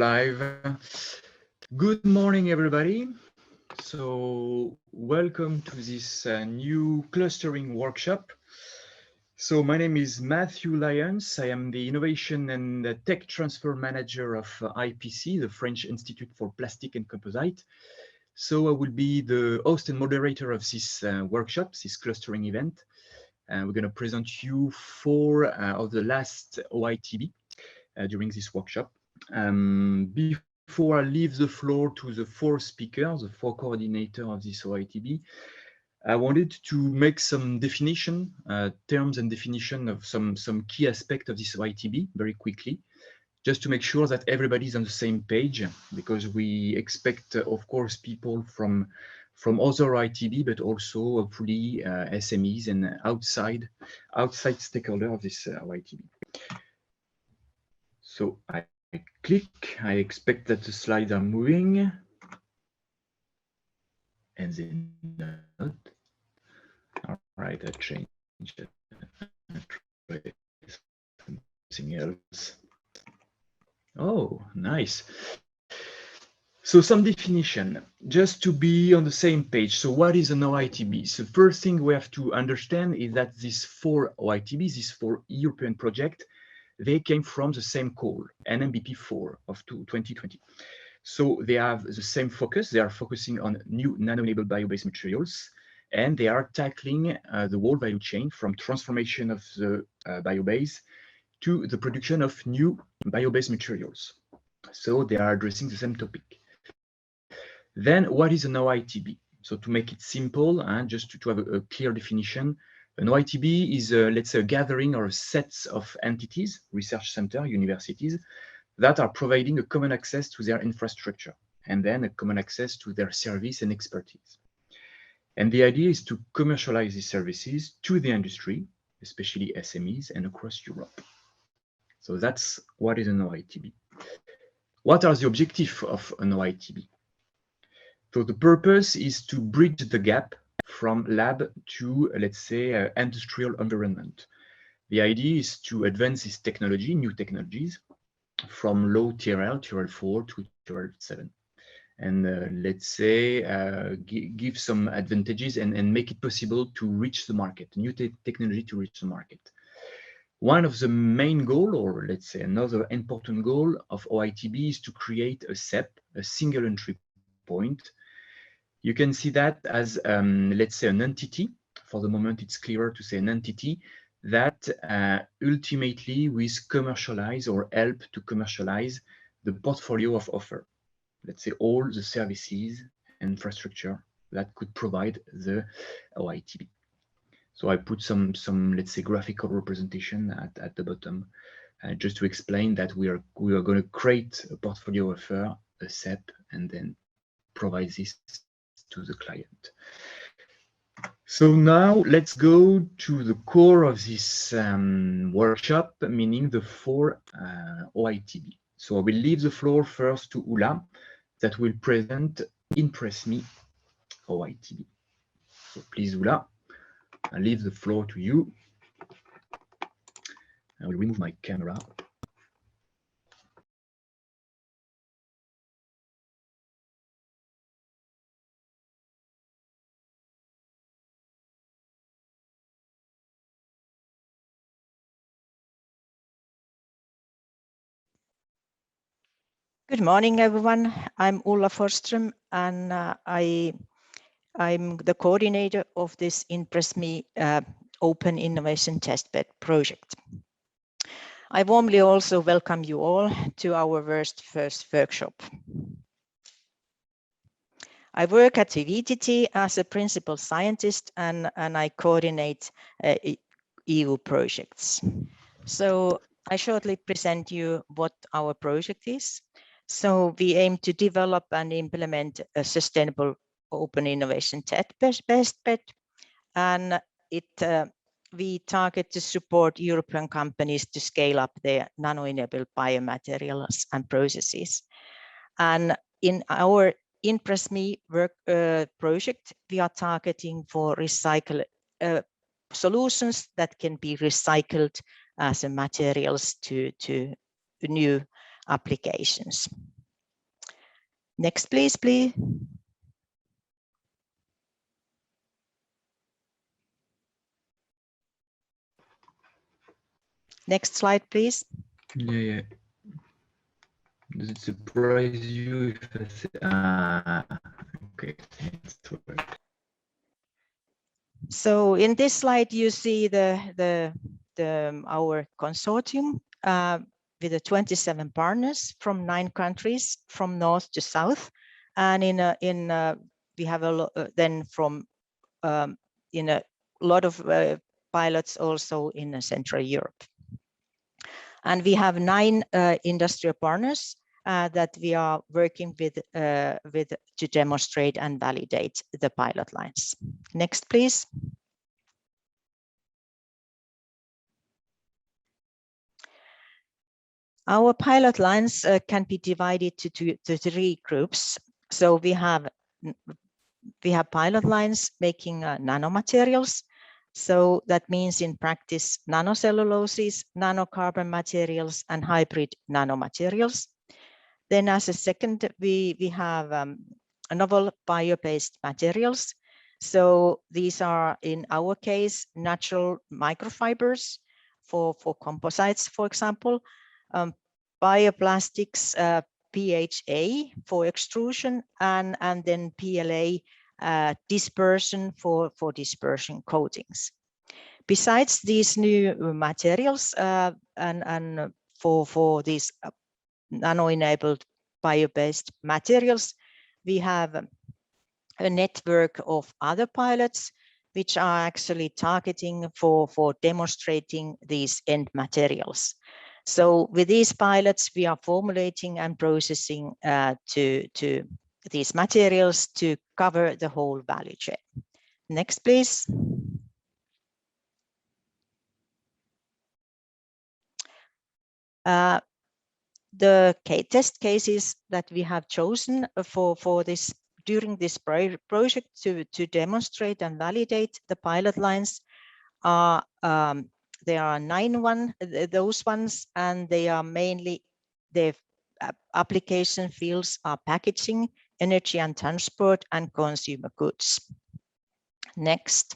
live. Good morning, everybody. So welcome to this new clustering workshop. So my name is Matthew Lyons. I am the Innovation and Tech Transfer Manager of IPC, the French Institute for Plastic and Composite. So I will be the host and moderator of this workshop, this clustering event. And we're going to present you 4 of the last OITB during this workshop. Before I leave the floor to the 4 speakers, the 4 coordinators of this OITB, I wanted to make some definition, terms and definition of some key aspect of this OITB very quickly, just to make sure that everybody's on the same page, because we expect, of course, people from other OITB, but also hopefully SMEs and outside stakeholders of this OITB. So I click, I expect that the slides are moving, and then not. All right, I changed it. I try something else. Oh, nice. So some definition, just to be on the same page. So what is an OITB? So first thing we have to understand is that these 4 OITBs, these 4 European projects, they came from the same call, NMBP4 of 2020. So they have the same focus. They are focusing on new nano-enabled bio-based materials, and they are tackling the whole value chain from transformation of the bio-base to the production of new bio-based materials. So they are addressing the same topic. Then what is an OITB? So to make it simple, and just to have a clear definition, an OITB is, let's say, a gathering or a set of entities, research center, universities, that are providing a common access to their infrastructure, and then a common access to their service and expertise. And the idea is to commercialize these services to the industry, especially SMEs, and across Europe. So that's what is an OITB. What are the objectives of an OITB? So the purpose is to bridge the gap from lab to, let's say, industrial environment. The idea is to advance this technology, new technologies, from low TRL, TRL 4 to TRL 7. And let's say, give some advantages and make it possible to reach the market, new technology to reach the market. One of the main goal, or let's say another important goal of OITB, is to create a SEP, a single entry point. You can see that as, let's say, an entity. For the moment, it's clearer to say an entity that ultimately will commercialize or help to commercialize the portfolio of offer. Let's say all the services and infrastructure that could provide the OITB. So I put some let's say, graphical representation at the bottom, just to explain that we are going to create a portfolio offer, a SEP, and then provide this to the client. So now let's go to the core of this workshop, meaning the 4 OITB. So I will leave the floor first to Ula, that will present INN-PRESSME OITB. So please, Ula, I leave the floor to you. I will remove my camera. Good morning, everyone. I'm Ulla Forsström, and I'm the coordinator of this INN-PRESSME Open Innovation Testbed project. I warmly also welcome you all to our first workshop. I work at VTT as a principal scientist, and I coordinate EU projects. So I shortly present you what our project is. So we aim to develop and implement a sustainable open innovation testbed, and we target to support European companies to scale up their nano-enabled biomaterials and processes. And in our INN-PRESSME work project, we are targeting for solutions that can be recycled as materials to new applications. Next, please. Next slide, please. Yeah. Does it surprise you if I say, okay, it's work. So in this slide, you see our consortium with the 27 partners from 9 countries, from north to south, and we have then from in a lot of pilots also in Central Europe, and we have 9 industrial partners that we are working with to demonstrate and validate the pilot lines. Next, please. Our pilot lines can be divided to 3 groups. So we have pilot lines making nanomaterials. So that means in practice nanocelluloses, nanocarbon materials, and hybrid nanomaterials. Then as a second, we have novel bio-based materials. So these are, in our case, natural microfibers for composites, for example, bioplastics, PHA for extrusion, and then PLA dispersion for dispersion coatings. Besides these new materials and for these nano-enabled bio-based materials, we have a network of other pilots which are actually targeting for demonstrating these end materials. So with these pilots, we are formulating and processing to these materials to cover the whole value chain. Next, please. The test cases that we have chosen for this during this project to demonstrate and validate the pilot lines are there are 9 those ones, and they are mainly the application fields are packaging, energy and transport, and consumer goods. Next.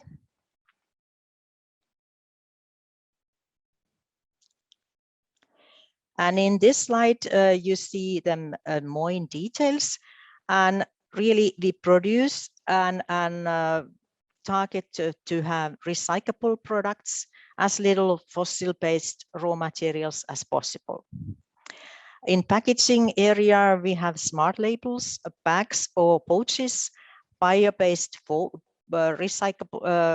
And in this slide, you see them more in details. And really, we produce and target to have recyclable products, as little fossil-based raw materials as possible. In packaging area, we have smart labels, bags or pouches, bio-based recyclable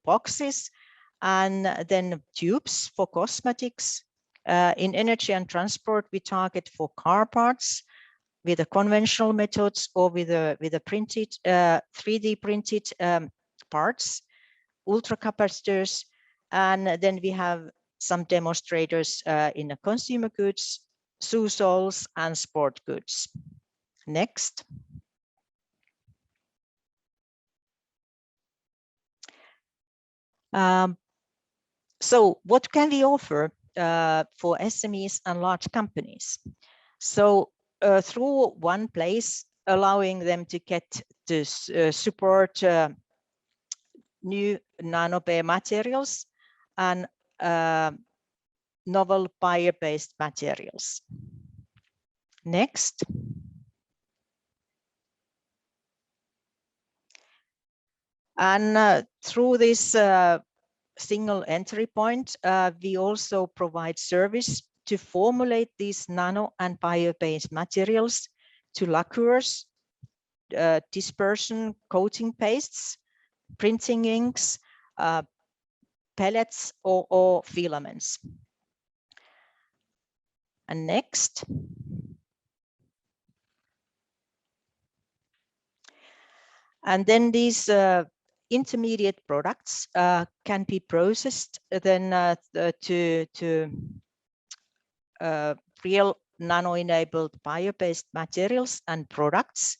boxes, and then tubes for cosmetics. In energy and transport, we target for car parts with the conventional methods or with a printed 3D printed parts, ultracapacitors, and then we have some demonstrators in the consumer goods, shoe soles, and sport goods. Next. So what can we offer for SMEs and large companies? So through one place, allowing them to get to support new nano-materials and novel bio-based materials. Next. And through this single entry point, we also provide service to formulate these nano and bio-based materials to lacquers, dispersion coating pastes, printing inks, pellets, or filaments. And next. And then these intermediate products can be processed then to real nano-enabled bio-based materials and products.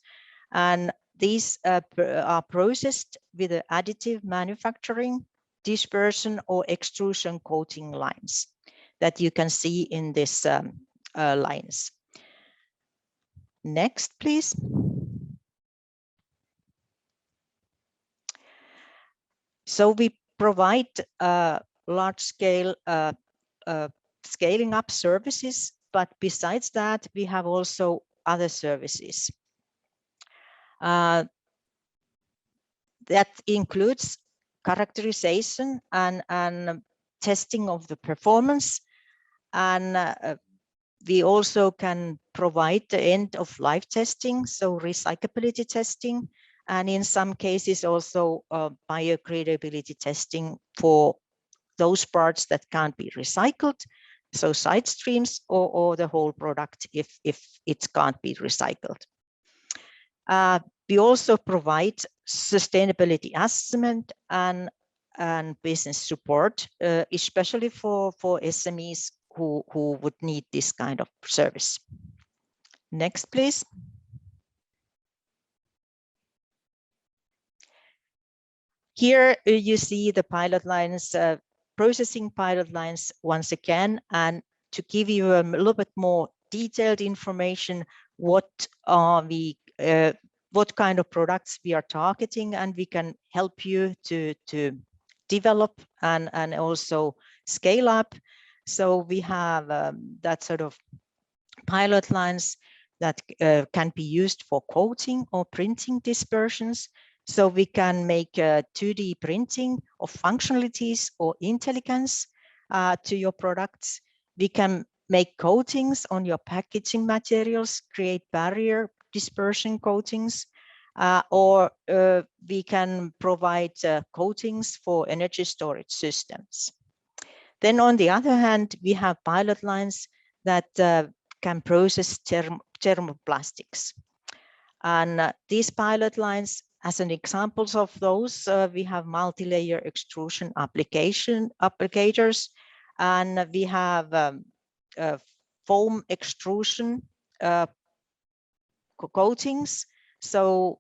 And these are processed with additive manufacturing, dispersion, or extrusion coating lines that you can see in this lines. Next, please. So we provide large-scale scaling up services, but besides that, we have also other services. That includes characterization and testing of the performance, and we also can provide the end-of-life testing, so recyclability testing, and in some cases also biodegradability testing for those parts that can't be recycled, so side streams or the whole product if it can't be recycled. We also provide sustainability assessment and business support, especially for SMEs who would need this kind of service. Next, please. Here you see the pilot lines, processing pilot lines once again, and to give you a little bit more detailed information, what kind of products we are targeting, and we can help you to develop and also scale up. So we have that sort of pilot lines that can be used for coating or printing dispersions. So we can make 2D printing of functionalities or intelligence to your products. We can make coatings on your packaging materials, create barrier dispersion coatings, or we can provide coatings for energy storage systems. Then on the other hand, we have pilot lines that can process thermoplastics. And these pilot lines, as an examples of those, we have multi-layer extrusion applicators, and we have foam extrusion coatings, so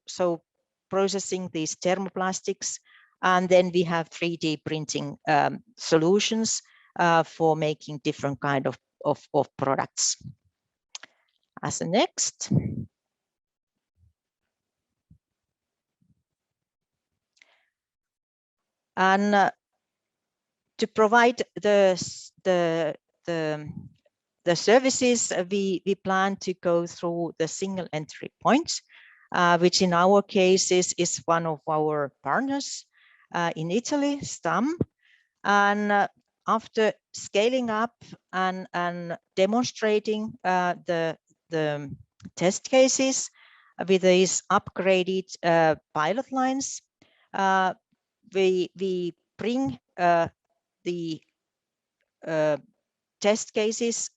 processing these thermoplastics, and then we have 3D printing solutions for making different kind of products. As a next. And to provide the services, we plan to go through the single entry points, which in our case is one of our partners in Italy, STAM. And after scaling up and demonstrating the test cases with these upgraded pilot lines, we bring the test cases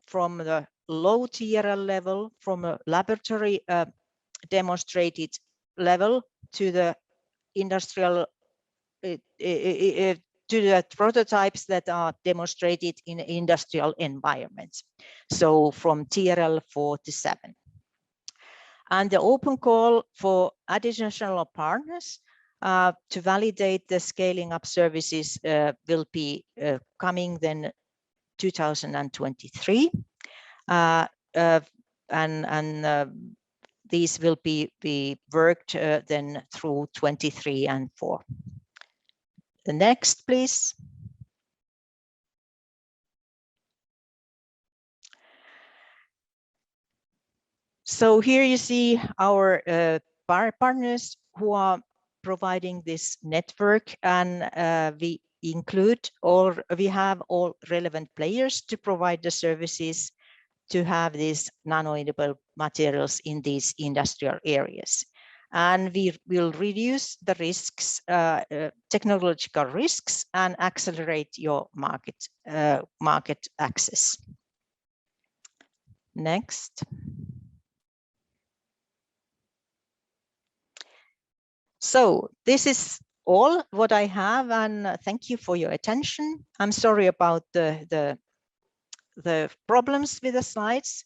from the low TRL level, from a laboratory demonstrated level to the industrial, to the prototypes that are demonstrated in industrial environments. So from TRL 4 to 7. And the open call for additional partners to validate the scaling up services will be coming then 2023, and these will be worked then through 23 and 4. The next, please. So here you see our partners who are providing this network, and we have all relevant players to provide the services to have these nano-enabled materials in these industrial areas. And we will reduce the risks, technological risks, and accelerate your market access. Next. So this is all what I have, and thank you for your attention. I'm sorry about the problems with the slides,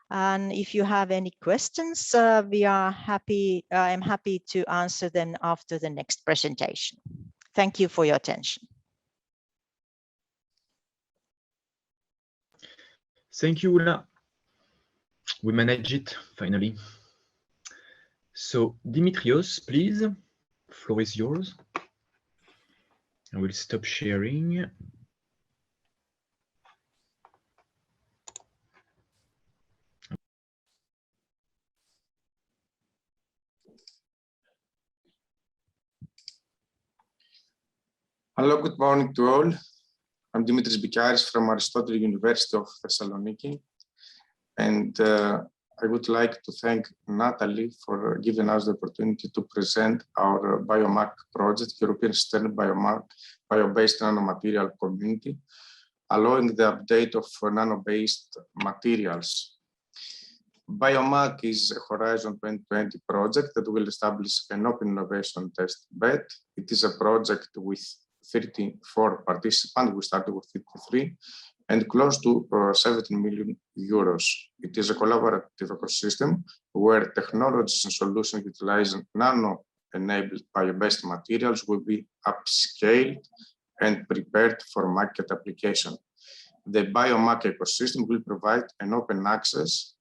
and if you have any questions, I'm happy to answer them after the next presentation. Thank you for your attention. Thank you, Ulla. We manage it finally. So Dimitrios, please, floor is yours. I will stop sharing. Hello, good morning to all. I'm Dimitris Bikaris from Aristotle University of Thessaloniki, and I would like to thank Natalie for giving us the opportunity to present our BioMac project, European Sustainable BioMac, Bio-Based Nanomaterial Community, allowing the update of nano-based materials. BioMac is a Horizon 2020 project that will establish an open innovation test bed. It is a project with 34 participants. We started with 53 and close to 17 million euros. It is a collaborative ecosystem where technologies and solutions utilizing nano-enabled bio-based materials will be upscaled and prepared for market application. The BioMac ecosystem will provide an open access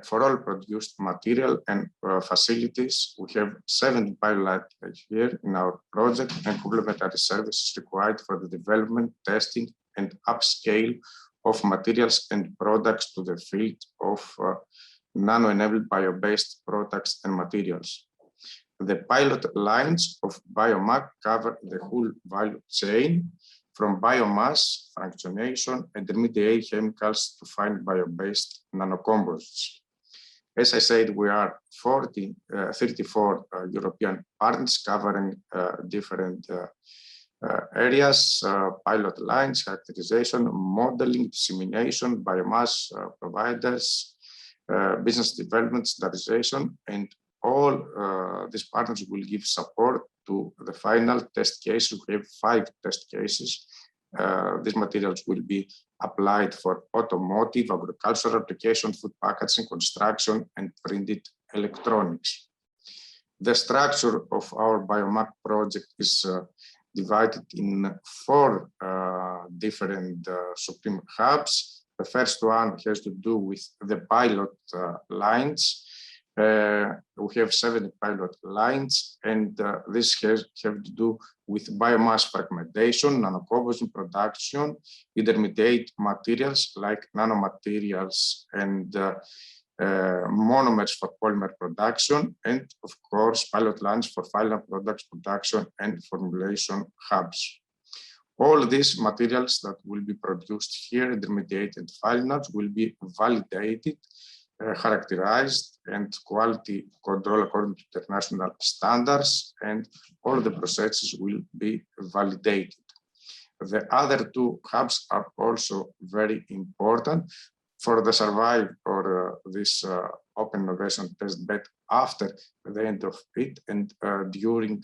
for all produced material and facilities. We have 7 pilots here in our project and complementary services required for the development, testing, and upscale of materials and products to the field of nano-enabled bio-based products and materials. The pilot lines of BioMac cover the whole value chain, from biomass, fractionation, intermediate chemicals to fine bio-based nanocomposites. As I said, we are 34 European partners covering different areas, pilot lines, characterization, modeling, dissemination, biomass providers, business development, standardization, and all these partners will give support to the final test cases. We have 5 test cases. These materials will be applied for automotive, agricultural application, food packaging, construction, and printed electronics. The structure of our BioMac project is divided in 4 different supreme hubs. The first one has to do with the pilot lines. We have 7 pilot lines, and this have to do with biomass fragmentation, nanocomposite production, intermediate materials like nanomaterials and monomers for polymer production, and of course, pilot lines for final products production and formulation hubs. All these materials that will be produced here, intermediate and finals, will be validated, characterized, and quality control according to international standards, and all the processes will be validated. The other 2 hubs are also very important for the survival for this open innovation test bed after the end of it and during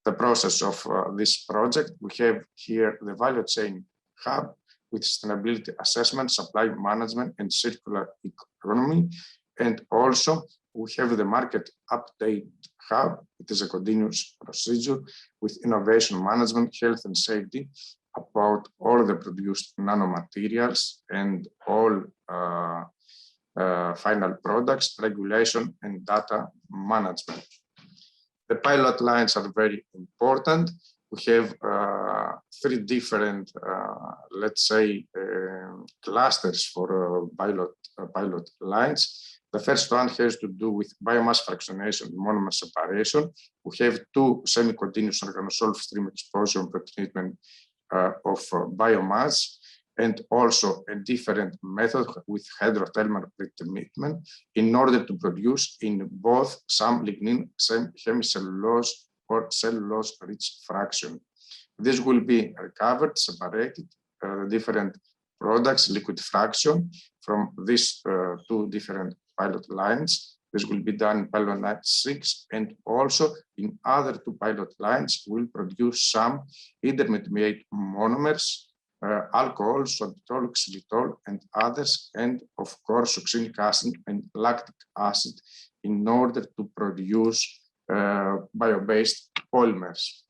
the process of this project. We have here the value chain hub with sustainability assessment, supply management, and circular economy. And also we have the market update hub. It is a continuous procedure with innovation management, health and safety about all the produced nanomaterials and all final products, regulation, and data management. The pilot lines are very important. We have 3 different, let's say, clusters for pilot lines. The first one has to do with biomass fractionation and monomer separation. We have 2 semi-continuous organosolved stream exposure and pretreatment of biomass, and also a different method with hydrothermal pretreatment in order to produce in both some lignin, some hemicellulose, or cellulose-rich fraction. This will be recovered, separated, different products, liquid fraction from these 2 different pilot lines. This will be done in pilot line 6, and also in other 2 pilot lines will produce some intermediate monomers, alcohol, sorbitol, xylitol, and others, and of course succinic acid and lactic acid in order to produce bio-based polymers.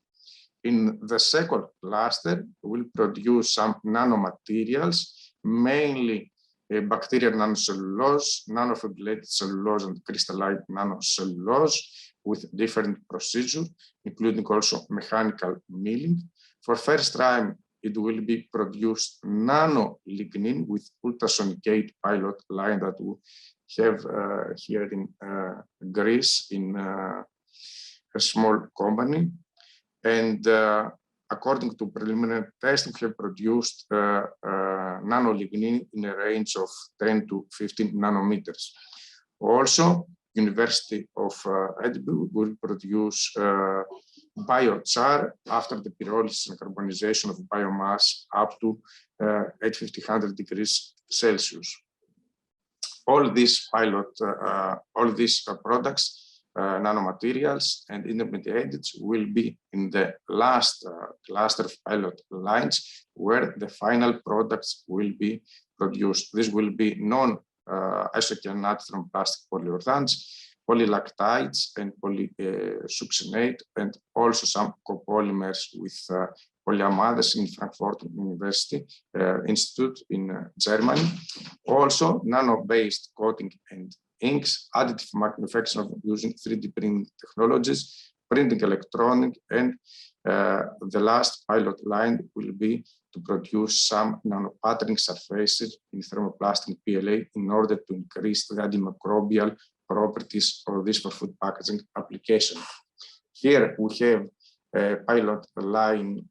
In the second cluster, we'll produce some nanomaterials, mainly bacterial nanocellulose, nanofibrillated cellulose, and crystalline nanocellulose with different procedures, including also mechanical milling. For first time, it will be produced nano-lignin with ultrasonicate pilot line that we have here in Greece in a small company. And according to preliminary testing, we have produced nano-lignin in a range of 10 to 15 nanometers. Also, University of Edinburgh will produce biochar after the pyrolysis and carbonization of biomass up to 850 degrees Celsius. All these products, nanomaterials and intermediates will be in the last cluster of pilot lines where the final products will be produced. This will be non-isocyanates from plastic polyurethanes, polylactides and polysuccinate, and also some copolymers with polyamides in Frankfurt University Institute in Germany. Also, nano-based coating and inks, additive manufacturing using 3D printing technologies, printing electronic, and the last pilot line will be to produce some nano-patterning surfaces in thermoplastic PLA in order to increase the antimicrobial properties of this for food packaging application. Here we have a pilot line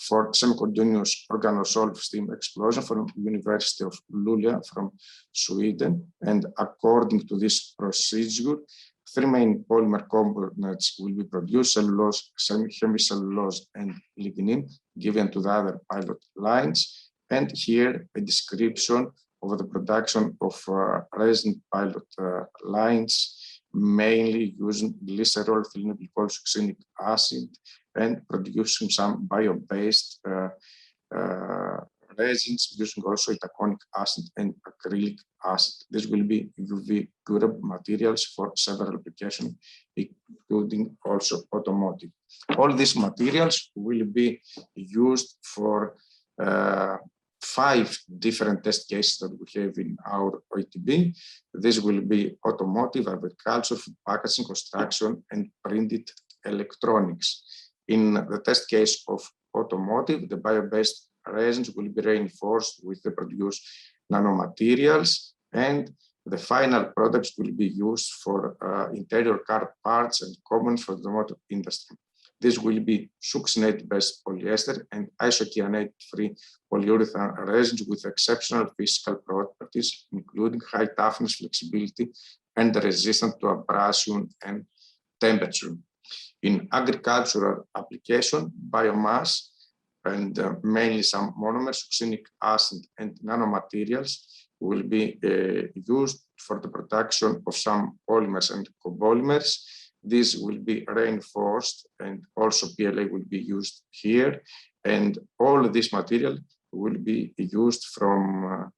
for semi-continuous organosolv steam explosion from University of Luleå from Sweden. And according to this procedure, three main polymer components will be produced: cellulose, hemicellulose, and lignin, given to the other pilot lines. And here a description of the production of resin pilot lines, mainly using glycerol, glycol succinic acid, and producing some bio-based resins using also itaconic acid and acrylic acid. This will be UV durable materials for several applications, including also automotive. All these materials will be used for 5 different test cases that we have in our OITB. This will be automotive, agriculture, food packaging, construction, and printed electronics. In the test case of automotive, the bio-based resins will be reinforced with the produced nanomaterials, and the final products will be used for interior car parts and components for the motor industry. This will be succinate-based polyester and isocyanate-free polyurethane resins with exceptional physical properties, including high toughness, flexibility, and resistant to abrasion and temperature. In agricultural application, biomass and mainly some monomers, succinic acid, and nanomaterials will be used for the production of some polymers and copolymers. This will be reinforced, and also PLA will be used here. And all of this material will be used from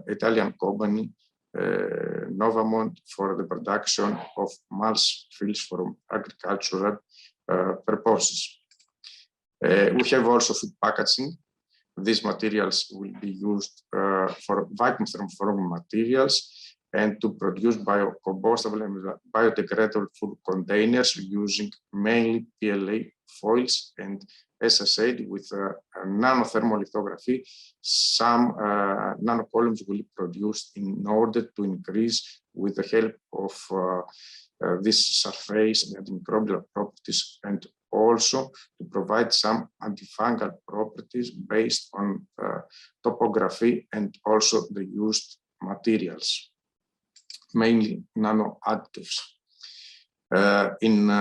Italian company Novamont for the production of mulch fields for agricultural purposes. We have also food packaging. These materials will be used for vacuum thermoforming materials and to produce biocombustible and biodegradable food containers using mainly PLA foils and SSA with nanothermolithography. Some nanocolumns will be produced in order to increase, with the help of this surface and antimicrobial properties, and also to provide some antifungal properties based on topography and also the used materials, mainly nano additives. In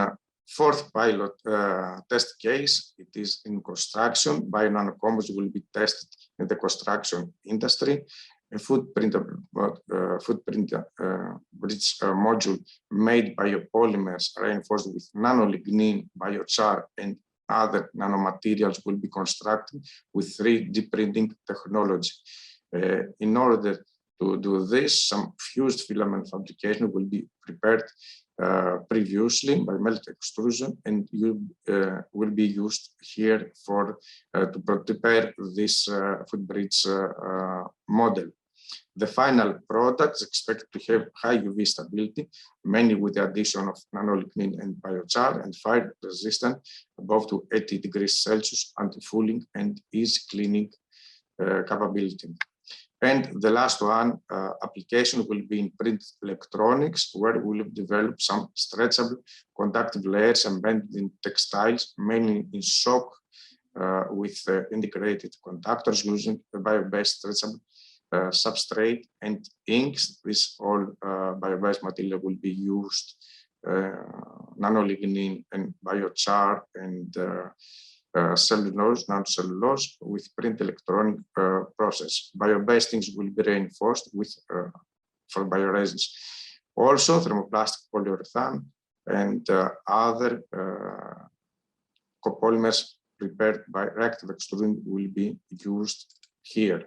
fourth pilot test case, it is in construction. Bio-nanocomposites will be tested in the construction industry. A footprint bridge module made by polymers reinforced with nano-lignin, biochar, and other nanomaterials will be constructed with 3D printing technology. In order to do this, some fused filament fabrication will be prepared previously by melt extrusion, and will be used here for to prepare this footbridge model. The final product is expected to have high UV stability, mainly with the addition of nano-lignin and biochar, and fire resistant above to 80 degrees Celsius, anti-fouling and easy cleaning capability. And the last one application will be in print electronics, where we will develop some stretchable conductive layers embedded in textiles, mainly in shock with integrated conductors using a bio-based stretchable substrate and inks. This all bio-based material will be used, nano-lignin and biochar and cellulose, nanocellulose with print electronic process. Bio-based things will be reinforced with for bioresins. Also, thermoplastic polyurethane and other copolymers prepared by reactive extrusion will be used here.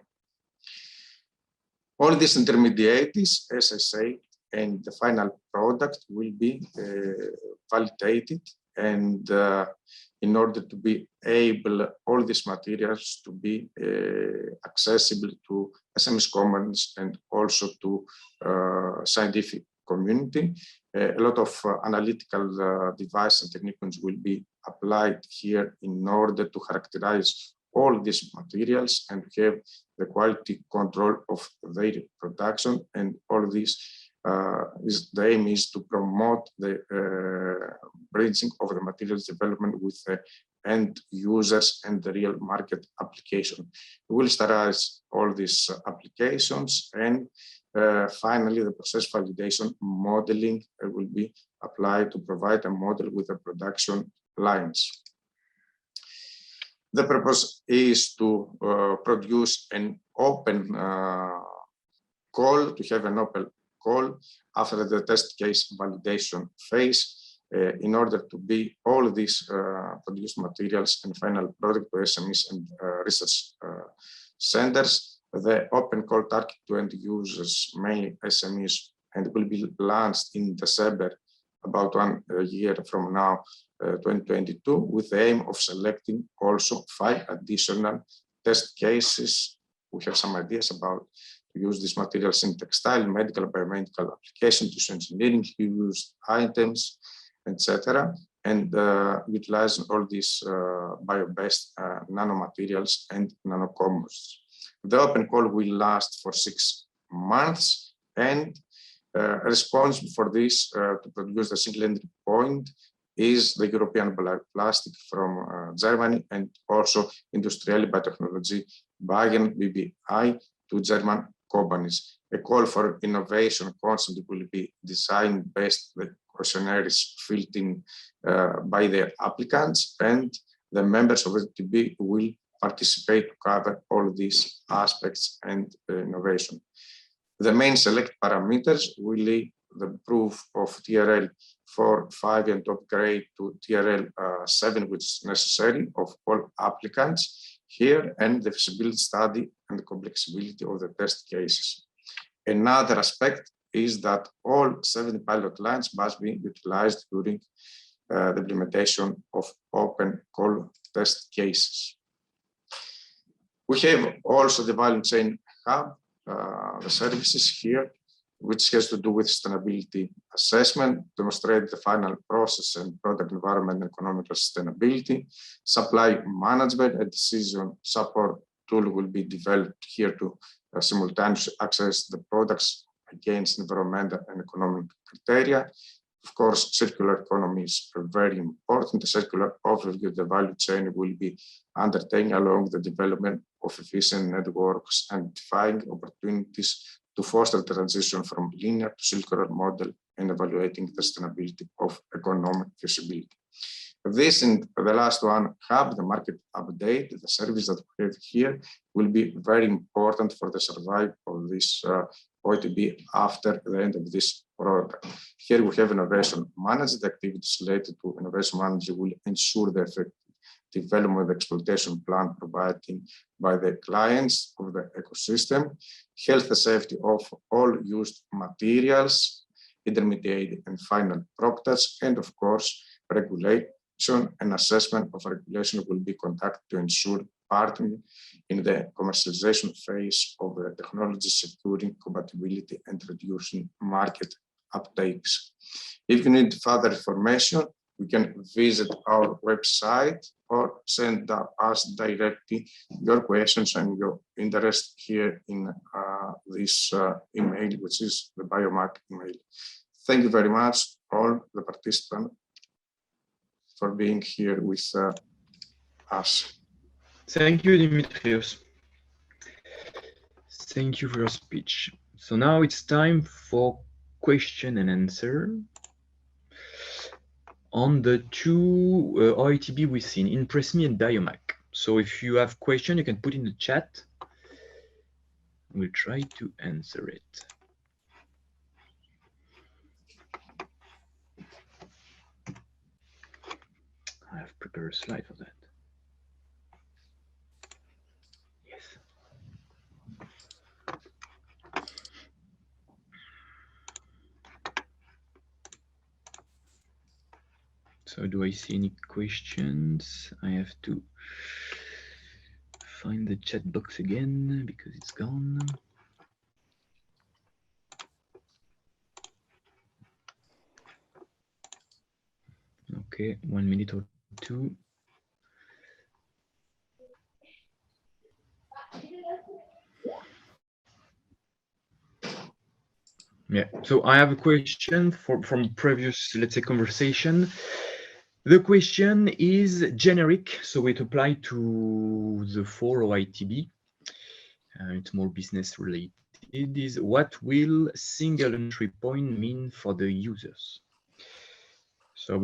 All these intermediates, as I say, and the final product will be validated, and in order to be able, all these materials to be accessible to SMEs commons and also to scientific community. A lot of analytical devices and techniques will be applied here in order to characterize all these materials and have the quality control of their production. And all this the aim is to promote the bridging of the materials development with the end users and the real market application. We will start all these applications, and finally the process validation modeling will be applied to provide a model with the production lines. The purpose is to produce an open call, to have an open call after the test case validation phase, in order to be all these produced materials and final product to SMEs and research centers. The open call target to end users, mainly SMEs, and will be launched in December, about 1 year from now, 2022, with the aim of selecting also 5 additional test cases. We have some ideas about to use these materials in textile, medical, biomedical application, tissue engineering, used items, etc., and utilizing all these bio-based nanomaterials and nanocomposts. The open call will last for 6 months, and responsible for this to produce the single entry point is the European Bioplastic from Germany, and also Industrielle Biotechnologie Bayern BBI, 2 German companies. A call for innovation constantly will be designed based on the questionnaires filled in by the applicants, and the members of OITB will participate to cover all these aspects and innovation. The main select parameters will be the proof of TRL 4, 5, and upgrade to TRL 7, which is necessary of all applicants here, and the feasibility study and the complexibility of the test cases. Another aspect is that all 7 pilot lines must be utilized during the implementation of open call test cases. We have also the value chain hub, the services here, which has to do with sustainability assessment, demonstrate the final process and product environment and economical sustainability, supply management and decision support tool will be developed here to simultaneously access the products against environmental and economic criteria. Of course, circular economy is very important. The circular overview of the value chain will be undertaken along the development of efficient networks, identifying opportunities to foster the transition from linear to circular model, and evaluating the sustainability of economic feasibility. This and the last one, hub, the market update, the service that we have here will be very important for the survival of this OITB after the end of this product. Here we have innovation manager. The activities related to innovation manager will ensure the effective development of the exploitation plan provided by the clients of the ecosystem, health and safety of all used materials, intermediate and final products, and of course, regulation and assessment of regulation will be conducted to ensure partnering in the commercialization phase of the technology, securing compatibility and reducing market uptakes. If you need further information, we can visit our website or send us directly your questions and your interest here in this email, which is the Biomac email. Thank you very much, all the participants, for being here with us. Thank you, Dimitrios. Thank you for your speech. So now it's time for question and answer on the two OITB we've seen, INN-PRESSME and Biomac. So if you have question, you can put in the chat. We'll try to answer it. I have prepared a slide for that. Yes. So do I see any questions? I have to find the chat box again because it's gone. Okay, 1 minute or two. Yeah, so I have a question from previous, let's say, conversation. The question is generic, so it applies to the 4 OITB. It's more business related. Is what will single entry point mean for the users? So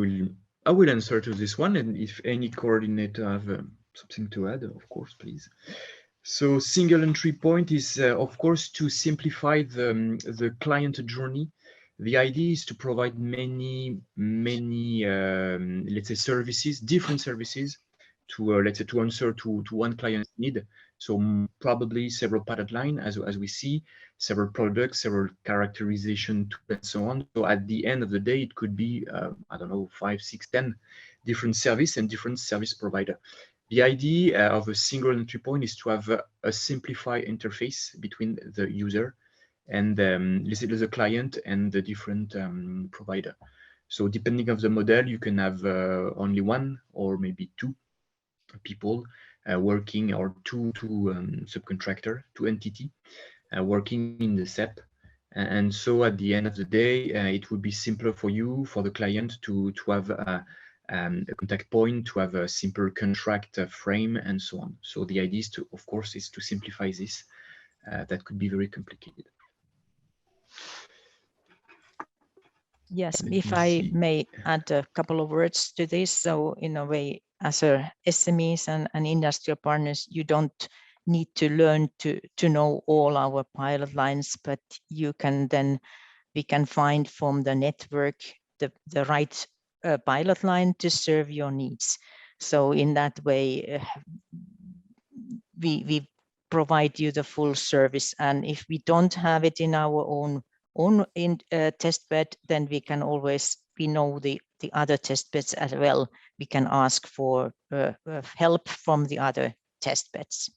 I will answer to this one, and if any coordinator have something to add, of course, please. So single entry point is, of course, to simplify the client journey. The idea is to provide many, let's say, services, different services to, let's say, to answer to one client's need. So probably several product line, as we see, several products, several characterization, and so on. So at the end of the day, it could be, I don't know, 5, 6, 10 different service and different service provider. The idea of a single entry point is to have a simplified interface between the user and the client and the different provider. So depending on the model, you can have only one or maybe two people working, or two subcontractor, two entity working in the SEP. And so at the end of the day, it would be simpler for you, for the client, to have a contact point, to have a simple contract frame, and so on. So the idea is to, of course, is to simplify this. That could be very complicated. Yes, if I may add a couple of words to this. So in a way, as a SMEs and industrial partners, you don't need to learn to know all our pilot lines, but you can then, we can find from the network the right pilot line to serve your needs. So in that way, we provide you the full service. And if we don't have it in our own test bed, then we can always, we know the other test beds as well. We can ask for help from the other test beds.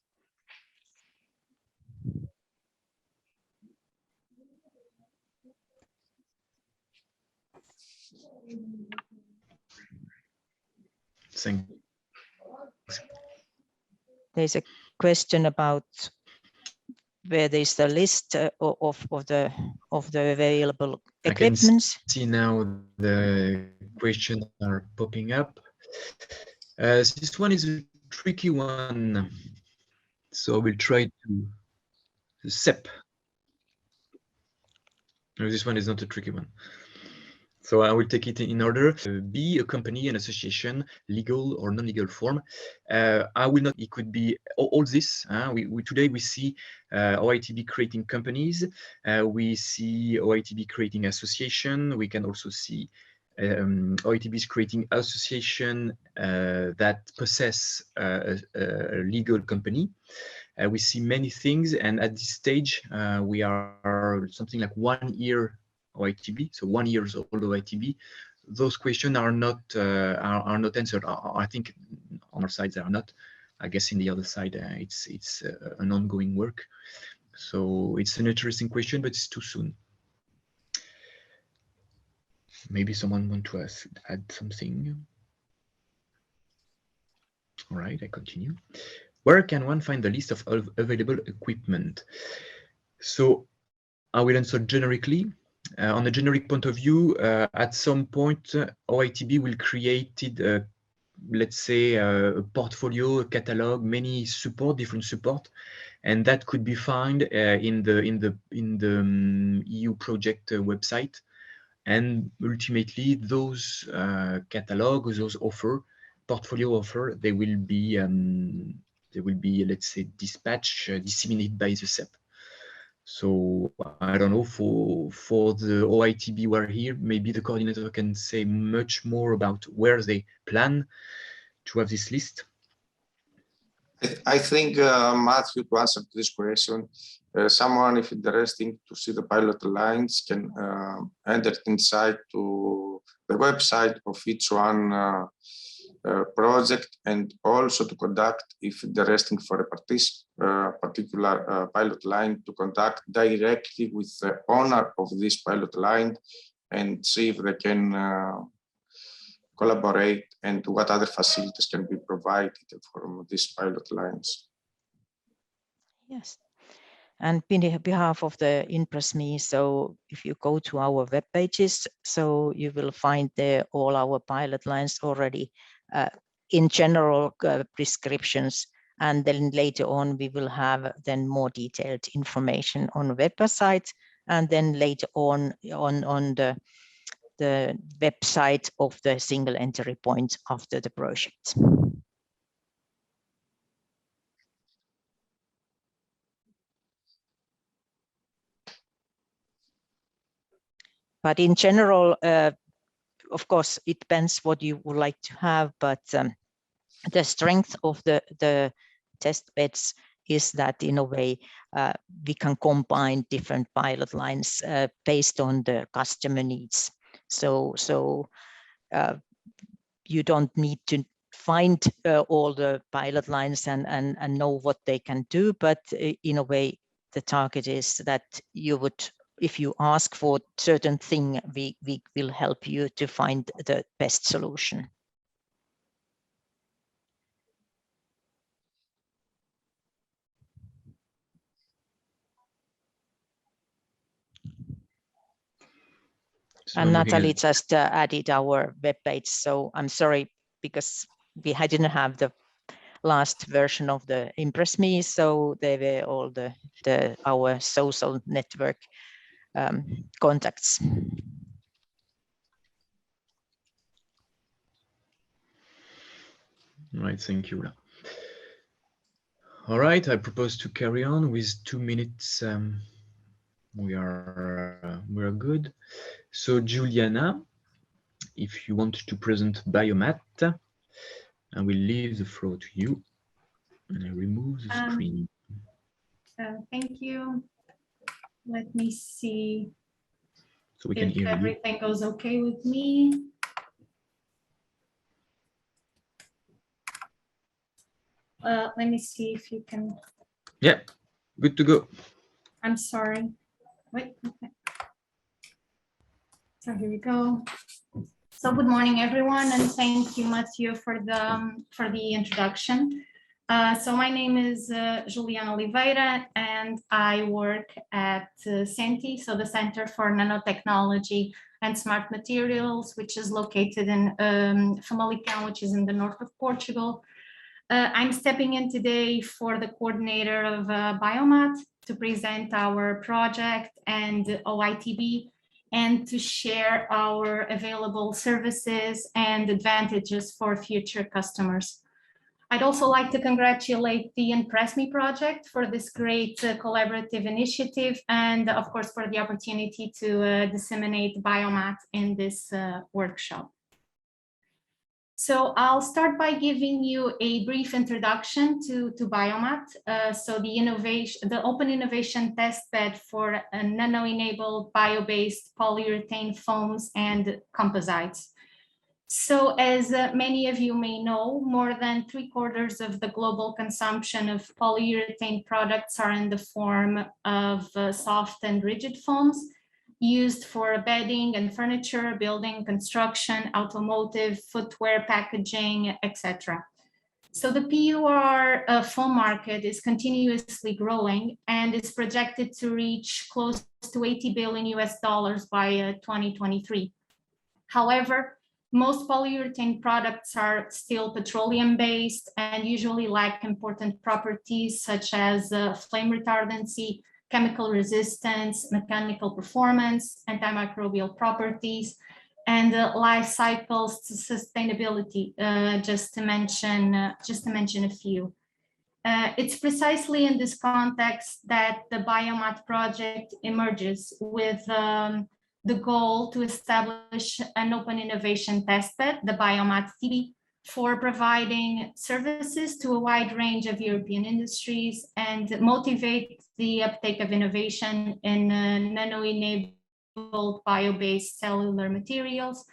Thanks. There's a question about where there's the list of the available equipments. I can see now the questions are popping up. This one is a tricky one, so we'll try to SEP. No, this one is not a tricky one. So I will take it in order. Be a company, an association, legal or non-legal form. I will not, it could be all this. Today we see OITB creating companies. We see OITB creating association. We can also see OITBs creating association that possess a legal company. We see many things, and at this stage, we are something like 1 year OITB, so 1 year old OITB, those questions are not answered. I think on our side they are not. I guess in the other side it's an ongoing work. So it's an interesting question, but it's too soon. Maybe someone want to add something. All right, I continue. Where can one find the list of available equipment? So I will answer generically. On a generic point of view, at some point, OITB will create, let's say, a portfolio, a catalog, many different support, and that could be found in the EU project website. And ultimately, those catalogs, those portfolio offer, they will be, let's say, disseminated by the CEP. So I don't know, for the OITB who are here, maybe the coordinator can say much more about where they plan to have this list. I think, Matthew, to answer this question, someone, if interesting to see the pilot lines, can enter inside to the website of each one project, and also to contact, if interesting for a particular pilot line, to contact directly with the owner of this pilot line and see if they can collaborate and what other facilities can be provided from these pilot lines. Yes. And on behalf of the INN-PRESSME, so if you go to our web pages, so you will find there all our pilot lines already in general prescriptions. And then later on, we will have then more detailed information on the website, and then later on the website of the single entry point after the project. But in general, of course, it depends what you would like to have, but the strength of the test beds is that in a way we can combine different pilot lines based on the customer needs. So you don't need to find all the pilot lines and know what they can do, but in a way the target is that you would, if you ask for certain thing, we will help you to find the best solution. So and Natalie just added our web page, so I'm sorry because I didn't have the last version of the INN-PRESSME, so they were all our social network contacts. Right, thank you. All right, I propose to carry on with 2 minutes. We are good. So Juliana, if you want to present biomat, I will leave the floor to you. And I remove the screen. Thank you. Let me see so we can if hear everything goes okay with me. Let me see if you can. Yeah, good to go. I'm sorry. Wait. Okay. So here we go. So good morning, everyone, and thank you, Matthew, for the introduction. So my name is Juliana Oliveira, and I work at CENTI, so the Center for Nanotechnology and Smart Materials, which is located in Famalicão, which is in the north of Portugal. I'm stepping in today for the coordinator of Biomat to present our project and OITB, and to share our available services and advantages for future customers. I'd also like to congratulate the INN-PRESSME project for this great collaborative initiative, and of course for the opportunity to disseminate Biomat in this workshop. So I'll start by giving you a brief introduction to Biomat. So the open innovation testbed for nano-enabled bio-based polyurethane foams and composites. So as many of you may know, more than 3/4 of the global consumption of polyurethane products are in the form of soft and rigid foams, used for bedding and furniture, building, construction, automotive, footwear, packaging, etc. So the PUR foam market is continuously growing and is projected to reach close to $80 billion by 2023. However, most polyurethane products are still petroleum-based and usually lack important properties such as flame retardancy, chemical resistance, mechanical performance, antimicrobial properties, and life cycles to sustainability, just to mention a few. It's precisely in this context that the Biomat project emerges with the goal to establish an open innovation testbed, the Biomat TB, for providing services to a wide range of European industries and motivate the uptake of innovation in nano-enabled bio-based cellular materials,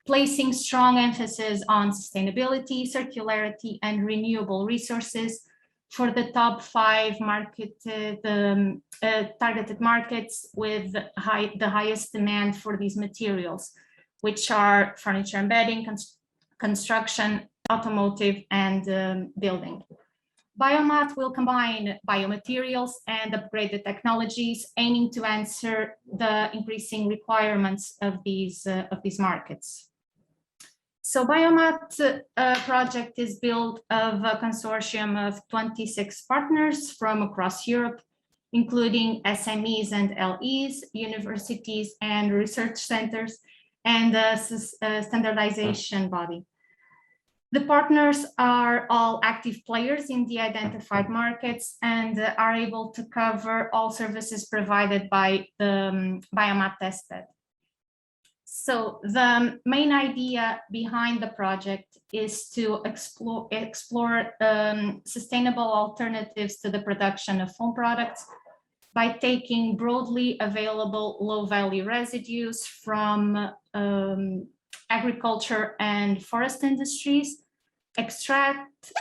placing strong emphasis on sustainability, circularity, and renewable resources for the top 5 targeted markets with the highest demand for these materials, which are furniture and bedding, construction, automotive, and building. Biomat will combine biomaterials and upgraded technologies, aiming to answer the increasing requirements of these markets. So Biomat project is built of a consortium of 26 partners from across Europe, including SMEs and LEs, universities and research centers, and a standardization body. The partners are all active players in the identified markets and are able to cover all services provided by the Biomat testbed. So the main idea behind the project is to explore sustainable alternatives to the production of foam products by taking broadly available low-value residues from agriculture and forest industries, extract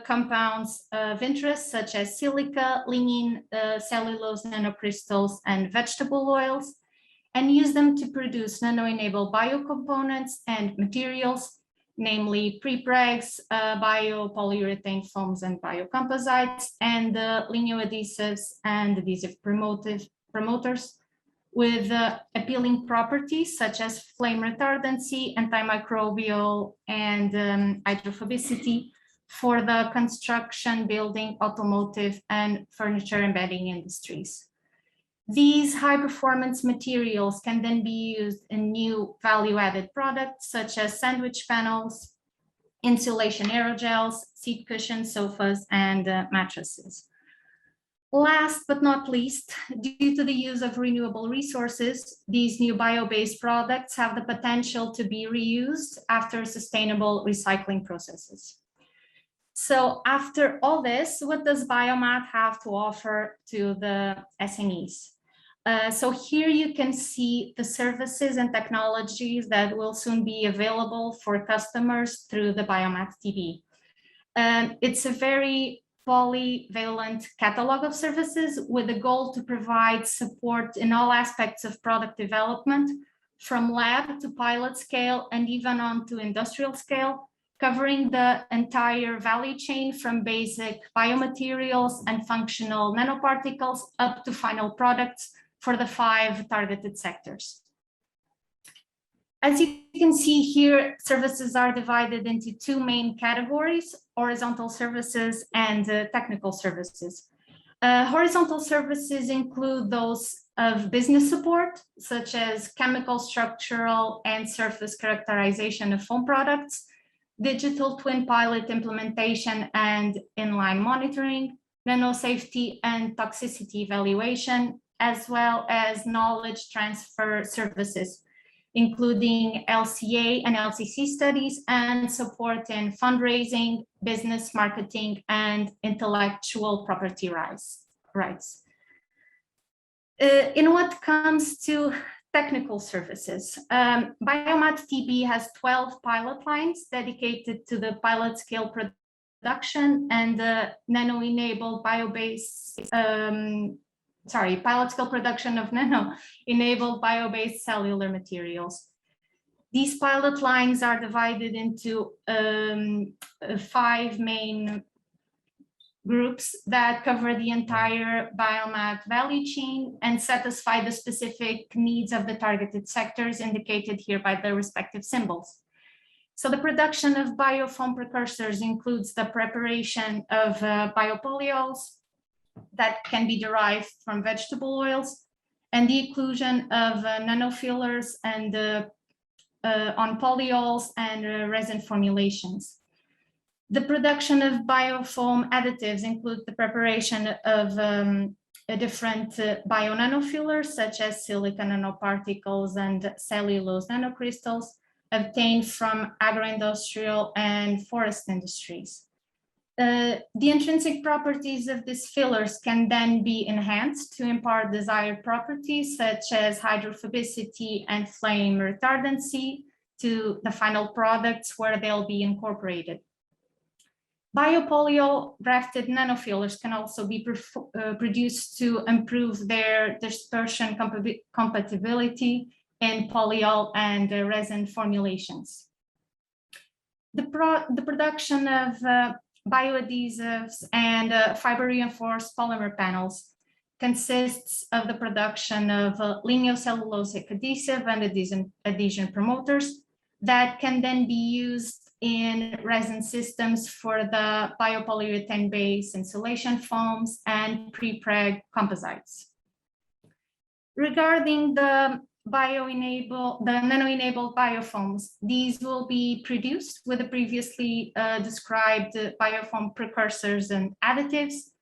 compounds of interest such as silica, lignin, cellulose nanocrystals, and vegetable oils, and use them to produce nano-enabled biocomponents and materials, namely prepregs, biopolyurethane foams and biocomposites, and lineoadhesives and adhesive promoters with appealing properties such as flame retardancy, antimicrobial, and hydrophobicity for the construction, building, automotive, and furniture and bedding industries. These high-performance materials can then be used in new value-added products such as sandwich panels, insulation aerogels, seat cushions, sofas, and mattresses. Last but not least, due to the use of renewable resources, these new bio-based products have the potential to be reused after sustainable recycling processes. So after all this, what does Biomat have to offer to the SMEs? So here you can see the services and technologies that will soon be available for customers through the Biomat TB. It's a very polyvalent catalog of services with the goal to provide support in all aspects of product development, from lab to pilot scale and even on to industrial scale, covering the entire value chain from basic biomaterials and functional nanoparticles up to final products for the 5 targeted sectors. As you can see here, services are divided into 2 main categories: horizontal services and technical services. Horizontal services include those of business support, such as chemical, structural, and surface characterization of foam products, digital twin pilot implementation and inline monitoring, nano safety and toxicity evaluation, as well as knowledge transfer services, including LCA and LCC studies, and support in fundraising, business marketing, and intellectual property rights. In what comes to technical services, biomaterials has 12 pilot lines dedicated to the pilot scale production and the nano-enabled bio-based, pilot scale production of nano-enabled bio-based cellular materials. These pilot lines are divided into 5 main groups that cover the entire biomass value chain and satisfy the specific needs of the targeted sectors indicated here by the respective symbols. So the production of biofoam precursors includes the preparation of biopolyols that can be derived from vegetable oils, and the inclusion of nanofillers and on polyols and resin formulations. The production of biofoam additives include the preparation of different bio-nanofillers, such as silica nanoparticles and cellulose nanocrystals, obtained from agro-industrial and forest industries. The intrinsic properties of these fillers can then be enhanced to impart desired properties, such as hydrophobicity and flame retardancy, to the final products where they'll be incorporated. Biopolyol grafted nanofillers can also be produced to improve their dispersion compatibility in polyol and resin formulations. The production of bioadhesives and fiber reinforced polymer panels consists of the production of lineocellulosic adhesive and adhesion promoters that can then be used in resin systems for the biopolyurethane-based insulation foams and pre-preg composites. Regarding the nano-enabled biofoams, these will be produced with the previously described biofoam precursors and additives,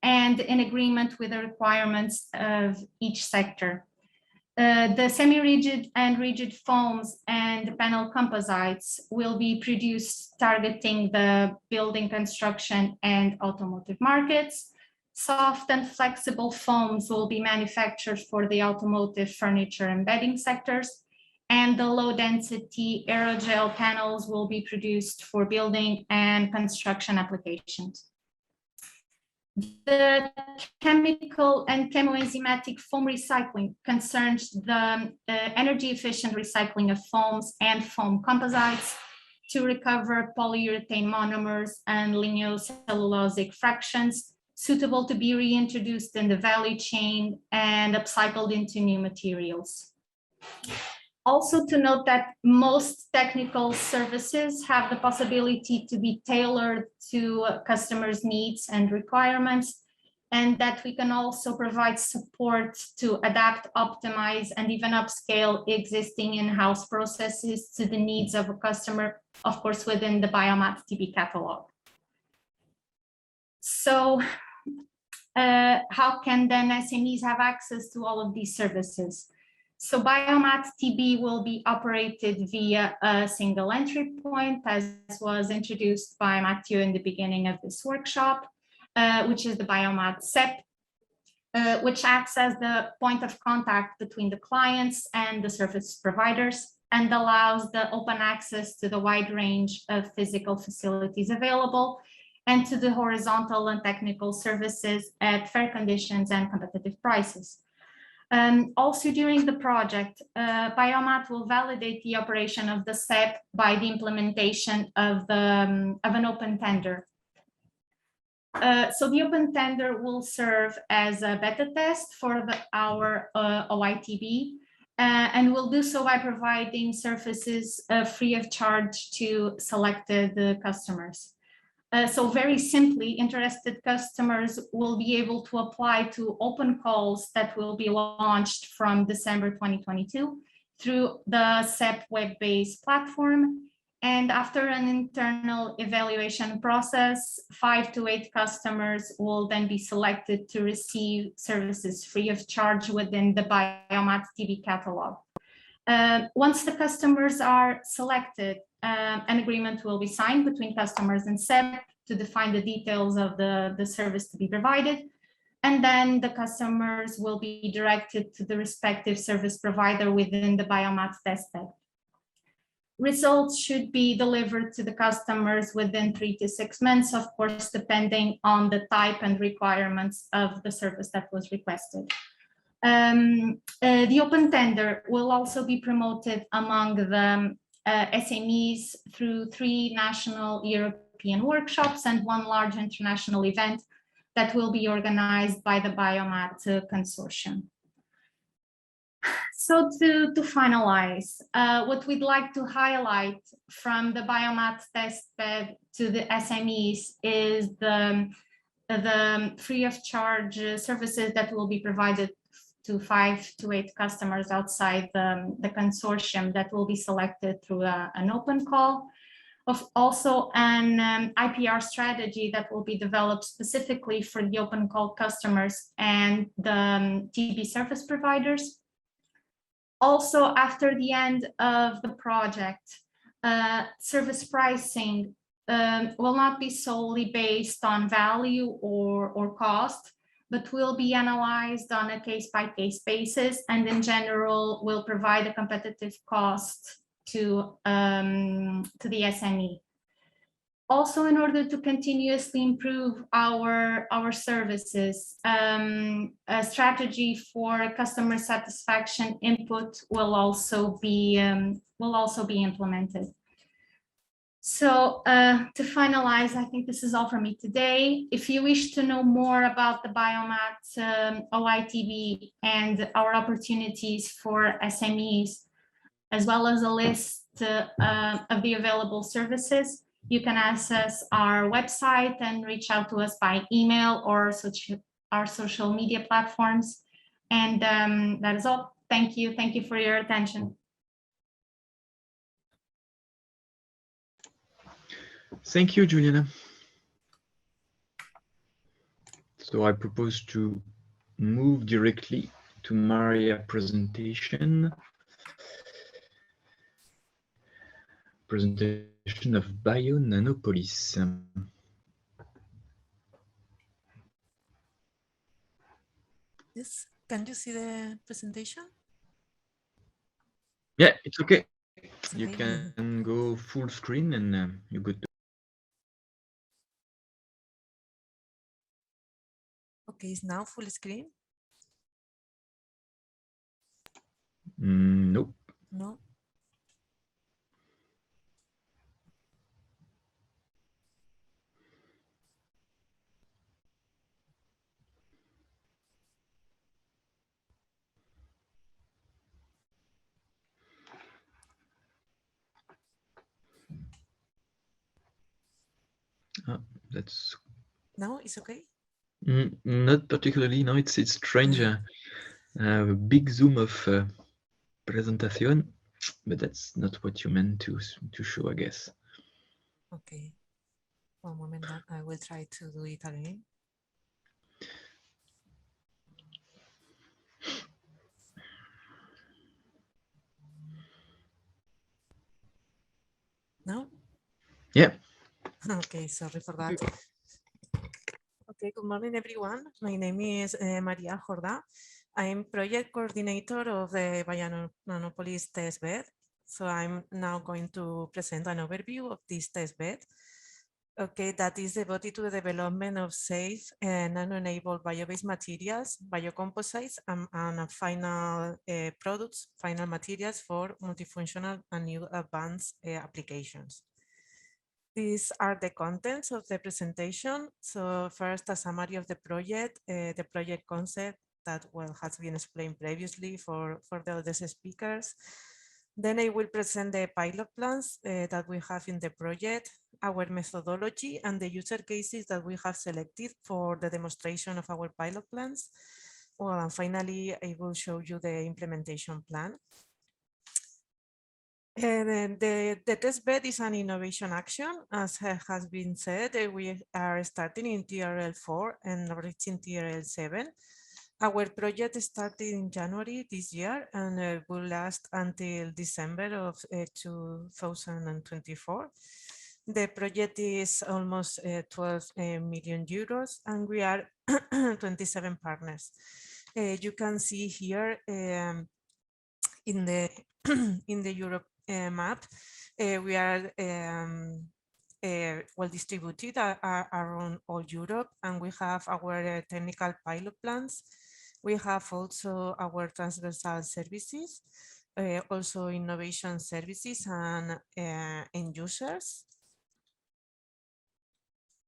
and in agreement with the requirements of each sector. The semi-rigid and rigid foams and panel composites will be produced targeting the building construction and automotive markets. Soft and flexible foams will be manufactured for the automotive, furniture, and bedding sectors, and the low-density aerogel panels will be produced for building and construction applications. The chemical and chemoenzymatic foam recycling concerns the energy-efficient recycling of foams and foam composites to recover polyurethane monomers and lineocellulosic fractions suitable to be reintroduced in the value chain and upcycled into new materials. Also to note that most technical services have the possibility to be tailored to customers' needs and requirements, and that we can also provide support to adapt, optimize, and even upscale existing in-house processes to the needs of a customer, of course, within the biomaterials catalog. So how can then SMEs have access to all of these services? So biomaterials will be operated via a single entry point, as was introduced by Mathieu in the beginning of this workshop, which is the biomat SEP, which acts as the point of contact between the clients and the service providers, and allows the open access to the wide range of physical facilities available, and to the horizontal and technical services at fair conditions and competitive prices. Also during the project, Biomat will validate the operation of the SEP by the implementation of an open tender. So the open tender will serve as a beta test for our OITB, and will do so by providing services free of charge to selected customers. So very simply, interested customers will be able to apply to open calls that will be launched from December 2022 through the SEP web-based platform. And after an internal evaluation process, 5 to 8 customers will then be selected to receive services free of charge within the biomaterials catalog. Once the customers are selected, an agreement will be signed between customers and SEB to define the details of the service to be provided. And then the customers will be directed to the respective service provider within the biomass testbed. Results should be delivered to the customers within 3 to 6 months, of course, depending on the type and requirements of the service that was requested. The open tender will also be promoted among the SMEs through 3 national European workshops and 1 large international event that will be organized by the Biomat Consortium. So to finalize, what we'd like to highlight from the biomass testbed to the SMEs is the free of charge services that will be provided to 5 to 8 customers outside the consortium that will be selected through an open call. Also an IPR strategy that will be developed specifically for the open call customers and the TB service providers. Also, after the end of the project, service pricing will not be solely based on value or cost, but will be analyzed on a case-by-case basis, and in general will provide a competitive cost to the SME. Also, in order to continuously improve our services, a strategy for customer satisfaction input will also be implemented. So to finalize, I think this is all for me today. If you wish to know more about the Biomat OITB and our opportunities for SMEs, as well as a list of the available services, you can access our website and reach out to us by email or our social media platforms. And that is all. Thank you. Thank you for your attention. Thank you, Juliana. So I propose to move directly to Maria's presentation of Bio-Nanopolis. Yes, can you see the presentation? Yeah, it's okay. It's You okay. can go full screen and you're good. Okay, it's now full screen? Nope. No. That's No, it's okay. not particularly. No, it's strange. A big zoom of presentation, but that's not what you meant to show, I guess. Okay. One moment, that I will try to do it again. No? Yeah. Okay, sorry for that. Okay, good morning, everyone. My name is Maria Jordá. I'm project coordinator of the Bio-Nanopolis testbed. So I'm now going to present an overview of this testbed. Okay, that is devoted to the development of safe and nano-enabled bio-based materials, biocomposites, and final products, final materials for multifunctional and new advanced applications. These are the contents of the presentation. So first, a summary of the project concept that has been explained previously for the other speakers. Then I will present the pilot plans that we have in the project, our methodology, and the user cases that we have selected for the demonstration of our pilot plans. Well, and finally, I will show you the implementation plan. And the testbed is an innovation action. As has been said, we are starting in TRL 4 and reaching TRL 7. Our project started in January this year and will last until December of 2024. The project is almost 12 million euros and we are 27 partners. You can see here in the in the Europe map, we are well distributed around all Europe, and we have our technical pilot plans. We have also our transversal services, also innovation services and end users.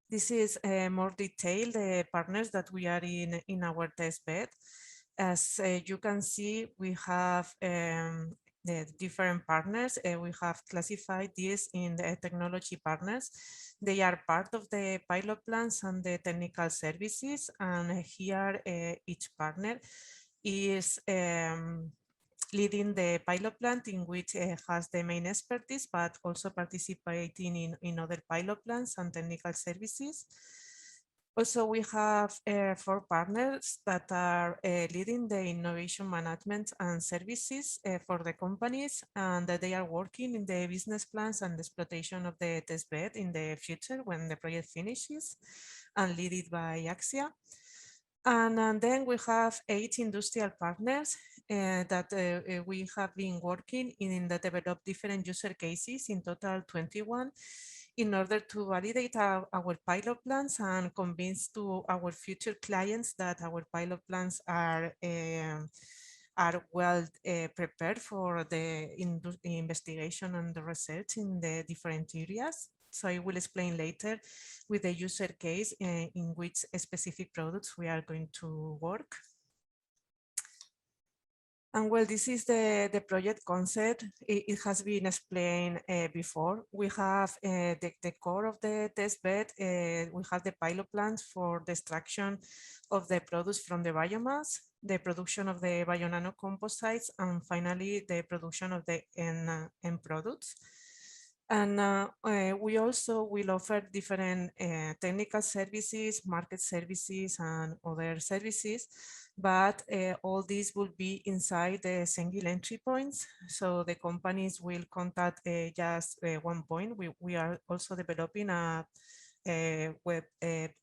This is more detailed, the partners that we are in our test bed. As you can see, we have the different partners. We have classified this in the technology partners. They are part of the pilot plans and the technical services. And here each partner is leading the pilot plant in which has the main expertise, but also participating in other pilot plans and technical services. Also, we have 4 partners that are leading the innovation management and services for the companies, and that they are working in the business plans and exploitation of the test bed in the future when the project finishes, and led by ESCI. And then we have 8 industrial partners that we have been working in that develop different user cases, in total 21, in order to validate our pilot plans and convince to our future clients that our pilot plans are well prepared for the investigation and the research in the different areas. So I will explain later with the user case in which specific products we are going to work. And well, this is the project concept. It has been explained before. We have the core of the test bed. We have the pilot plans for the extraction of the products from the biomass, the production of the bio-nano composites, and finally the production of the end products. And we also will offer different technical services, market services, and other services, but all these will be inside the single entry points. So the companies will contact just one point. We are also developing a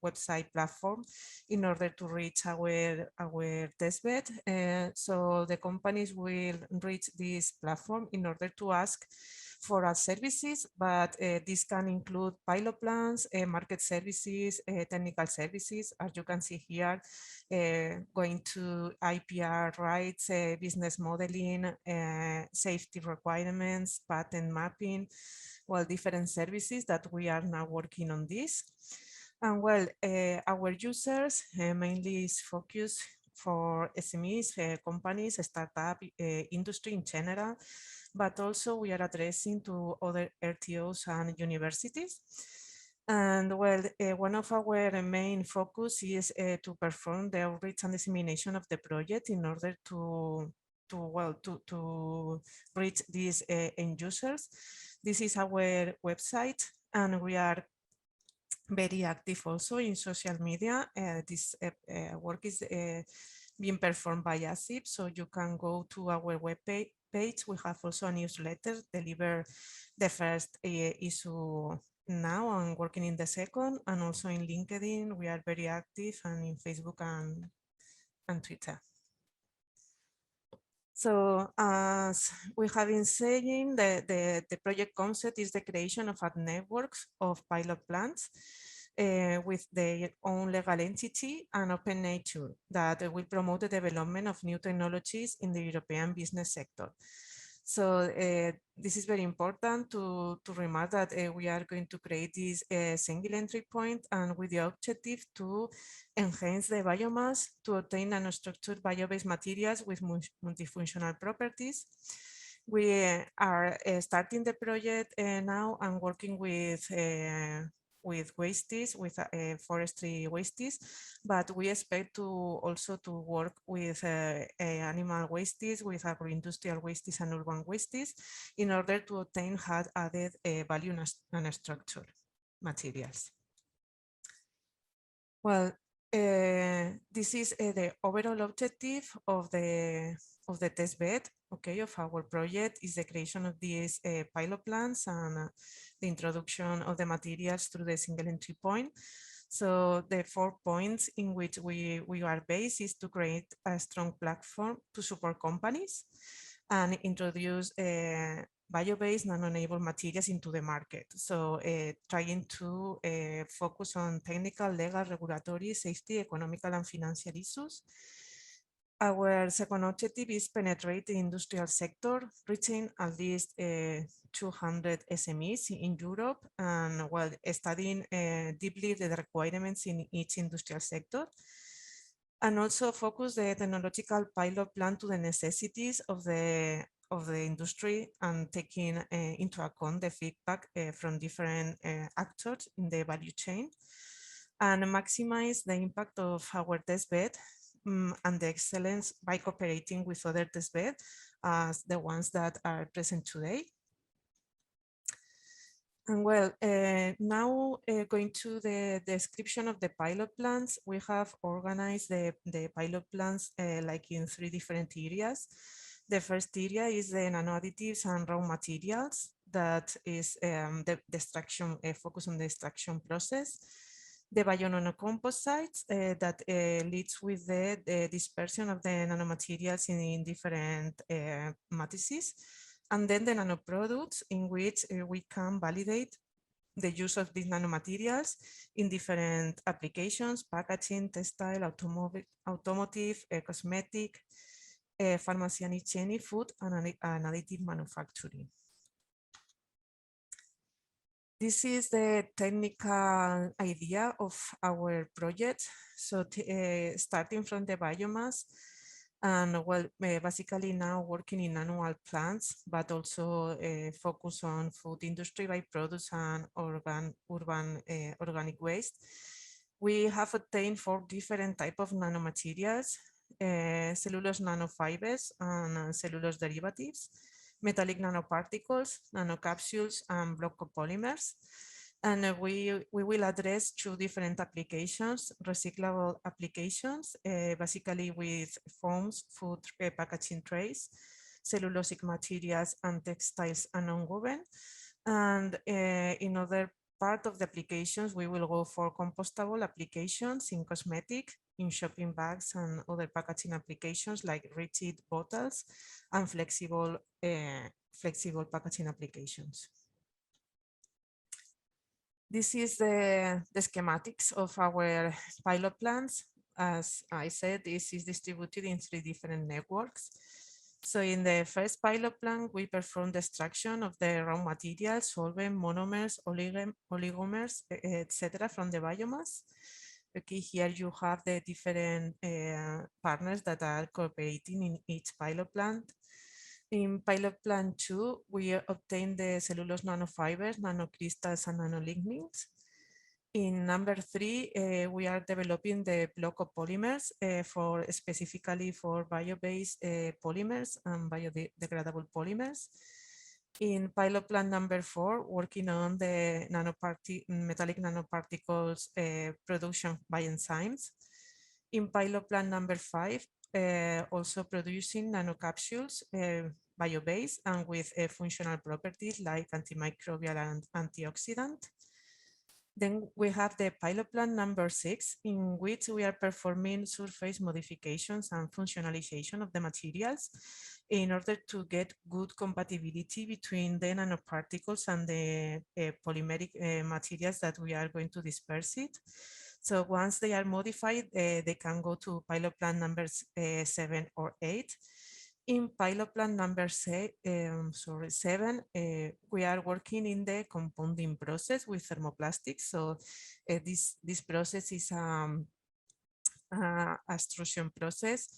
website platform in order to reach our testbed. So the companies will reach this platform in order to ask for our services, but this can include pilot plans, market services, technical services, as you can see here, going to IPR rights, business modeling, safety requirements, patent mapping, well, different services that we are now working on this. And well, our users mainly is focused for SMEs, companies, startup, industry in general, but also we are addressing to other RTOs and universities. And well, one of our main focus is to perform the outreach and dissemination of the project in order to reach these end users. This is our website, and we are very active also in social media. This work is being performed by ASIP, so you can go to our web page. We have also a newsletter, deliver the first issue now and working in the second, and also in LinkedIn, we are very active, and in Facebook and Twitter. So as we have been saying, the project concept is the creation of a network of pilot plants with their own legal entity and open nature that will promote the development of new technologies in the European business sector. So this is very important to remark that we are going to create this single entry point, and with the objective to enhance the biomass to obtain nanostructured bio-based materials with multifunctional properties. We are starting the project now and working with wastes, with forestry wastes, but we expect to also to work with animal wastes, with agro-industrial wastes and urban wastes in order to obtain added value nanostructure materials. Well, this is the overall objective of the test bed, okay, of our project is the creation of these pilot plants and the introduction of the materials through the single entry point. So the 4 points in which we are based is to create a strong platform to support companies and introduce bio-based nano-enabled materials into the market. So trying to focus on technical, legal, regulatory, safety, economical and financial issues. Our second objective is penetrate the industrial sector, reaching at least 200 SMEs in Europe and while studying deeply the requirements in each industrial sector. And also focus the technological pilot plan to the necessities of the industry and taking into account the feedback from different actors in the value chain and maximize the impact of our test bed and the excellence by cooperating with other test beds as the ones that are present today. And well, now going to the description of the pilot plans, we have organized the pilot plans like in 3 different areas. The first area is the nano additives and raw materials. That is the extraction, focus on the extraction process. The bio-nanocomposites that leads with the dispersion of the nanomaterials in different matrices. And then the nanoproducts in which we can validate the use of these nanomaterials in different applications, packaging, textile, automotive, cosmetic, pharmacy and hygiene, food, and additive manufacturing. This is the technical idea of our project. So starting from the biomass, and well, basically now working in annual plants, but also focus on food industry byproducts and organic waste. We have obtained 4 different types of nanomaterials, cellulose nanofibers and cellulose derivatives, metallic nanoparticles, nanocapsules, and block copolymers. And we will address 2 different applications, recyclable applications, basically with foams, food packaging trays, cellulosic materials and textiles and nonwoven. And in other part of the applications, we will go for compostable applications in cosmetic, in shopping bags and other packaging applications like rigid bottles and flexible packaging applications. This is the schematics of our pilot plants. As I said, this is distributed in 3 different networks. So in the first pilot plant, we perform the extraction of the raw materials, solvent, monomers, oligomers, etc. from the biomass. Okay, here you have the different partners that are cooperating in each pilot plant. In pilot plant 2, we obtain the cellulose nanofibers, nanocrystals, and nanolignins. In number 3, we are developing the block of polymers specifically for bio-based polymers and biodegradable polymers. In pilot plant number 4, working on the metallic nanoparticles production by enzymes. In pilot plant number 5, also producing nanocapsules bio-based and with functional properties like antimicrobial and antioxidant. Then we have the pilot plant number 6, in which we are performing surface modifications and functionalization of the materials in order to get good compatibility between the nanoparticles and the polymeric materials that we are going to disperse it. So once they are modified, they can go to pilot plant numbers 7 or 8. In pilot plant number 7, we are working in the compounding process with thermoplastics. So this process is a extrusion process.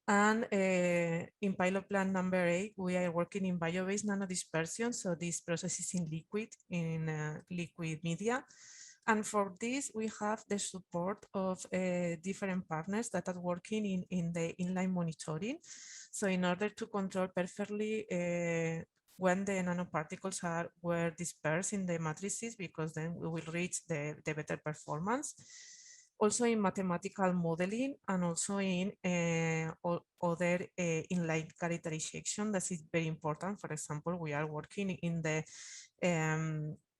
And in pilot plant number 8, we are working in bio-based nanodispersion. So this process is in liquid media. And for this, we have the support of different partners that are working in the inline monitoring. So in order to control perfectly when the nanoparticles were dispersed in the matrices, because then we will reach the better performance. also in mathematical modeling, and also in other inline characterization. That is very important. For example, we are working in the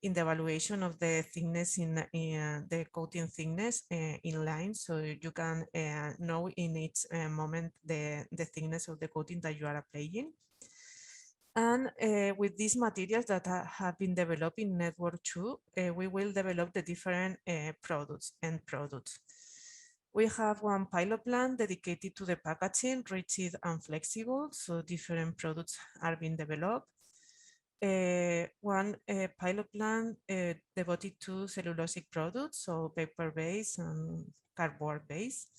evaluation of the thickness in the coating thickness inline, so you can know in each moment the thickness of the coating that you are applying. And with these materials that have been developed in Network 2, we will develop the different products, end products. We have one pilot plant dedicated to the packaging, rigid and flexible, so different products are being developed. One pilot plant devoted to cellulosic products, so paper-based and cardboard-based.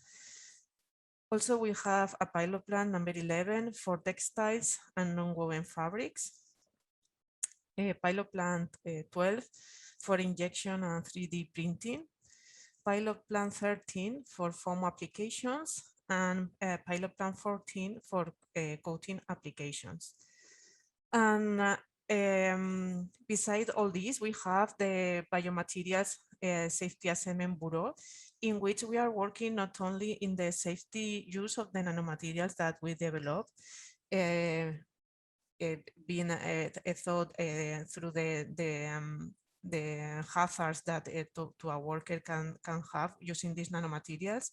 Also, we have a pilot plant number 11 for textiles and non-woven fabrics. Pilot plant 12 for injection and 3D printing. Pilot plant 13 for foam applications, and pilot plant 14 for coating applications. And beside all these, we have the biomaterials safety assessment bureau, in which we are working not only in the safety use of the nanomaterials that we develop, being thought through the hazards that to a worker can have using these nanomaterials,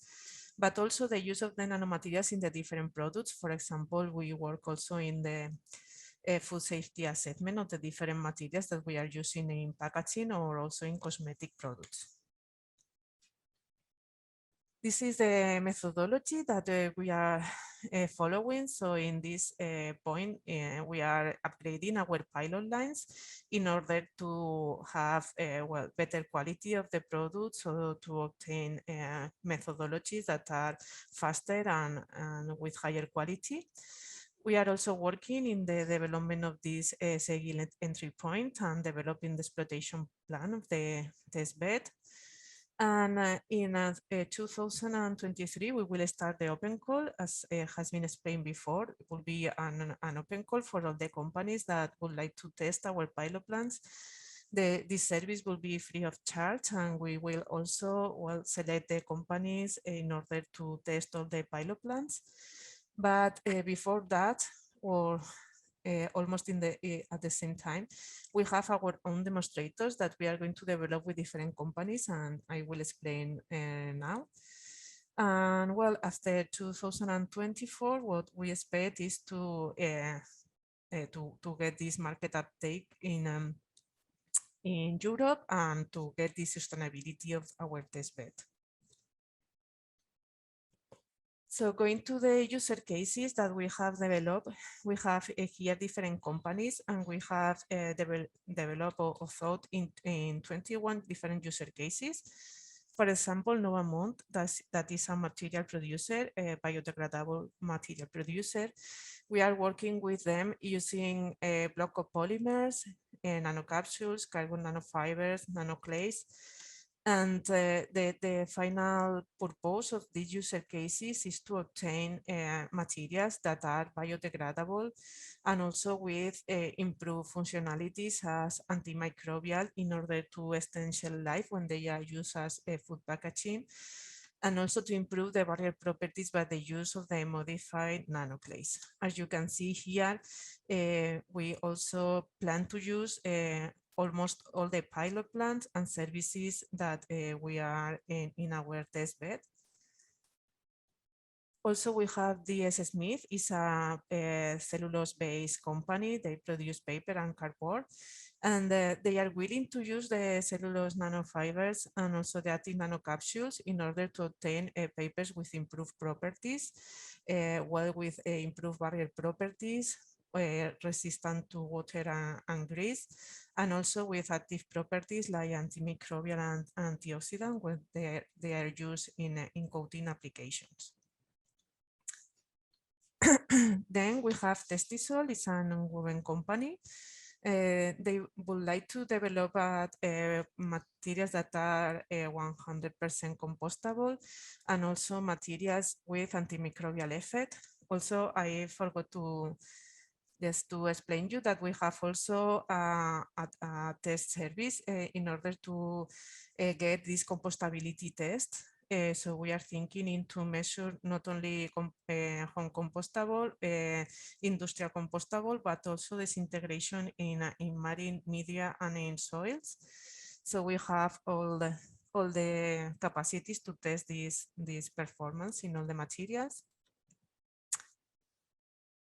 but also the use of the nanomaterials in the different products. For example, we work also in the food safety assessment of the different materials that we are using in packaging or also in cosmetic products. This is the methodology that we are following. So in this point, we are upgrading our pilot lines in order to have well, better quality of the products, so to obtain methodologies that are faster and with higher quality. We are also working in the development of this SEGI entry point and developing the exploitation plan of the test bed. And in 2023, we will start the open call, as has been explained before. It will be an open call for all the companies that would like to test our pilot plans. This service will be free of charge, and we will also select the companies in order to test all the pilot plans. But before that, or almost at the same time, we have our own demonstrators that we are going to develop with different companies, and I will explain now. And well, after 2024, what we expect is to get this market uptake in Europe and to get the sustainability of our test bed. So going to the user cases that we have developed, we have here different companies, and we have developed or thought in 21 different user cases. For example, Novamont, that is a material producer, a biodegradable material producer. We are working with them using a block of polymers, nanocapsules, carbon nanofibers, nanoclays. And the final purpose of these user cases is to obtain materials that are biodegradable and also with improved functionalities as antimicrobial in order to extend shelf life when they are used as food packaging, and also to improve the barrier properties by the use of the modified nanoclays. As you can see here, we also plan to use almost all the pilot plants and services that we are in our test bed. Also, we have the SMEs, is a cellulose-based company. They produce paper and cardboard, and they are willing to use the cellulose nanofibers and also the active nanocapsules in order to obtain papers with improved properties, well, with improved barrier properties, resistant to water and grease, and also with active properties like antimicrobial and antioxidant when they are used in coating applications. Then we have Testisol, it's a non-woven company. They would like to develop materials that are 100% compostable and also materials with antimicrobial effect. Also, I forgot to just to explain you that we have also a test service in order to get this compostability test. So we are thinking into measure not only home compostable, industrial compostable, but also disintegration in marine media and in soils. So we have all the capacities to test this performance in all the materials.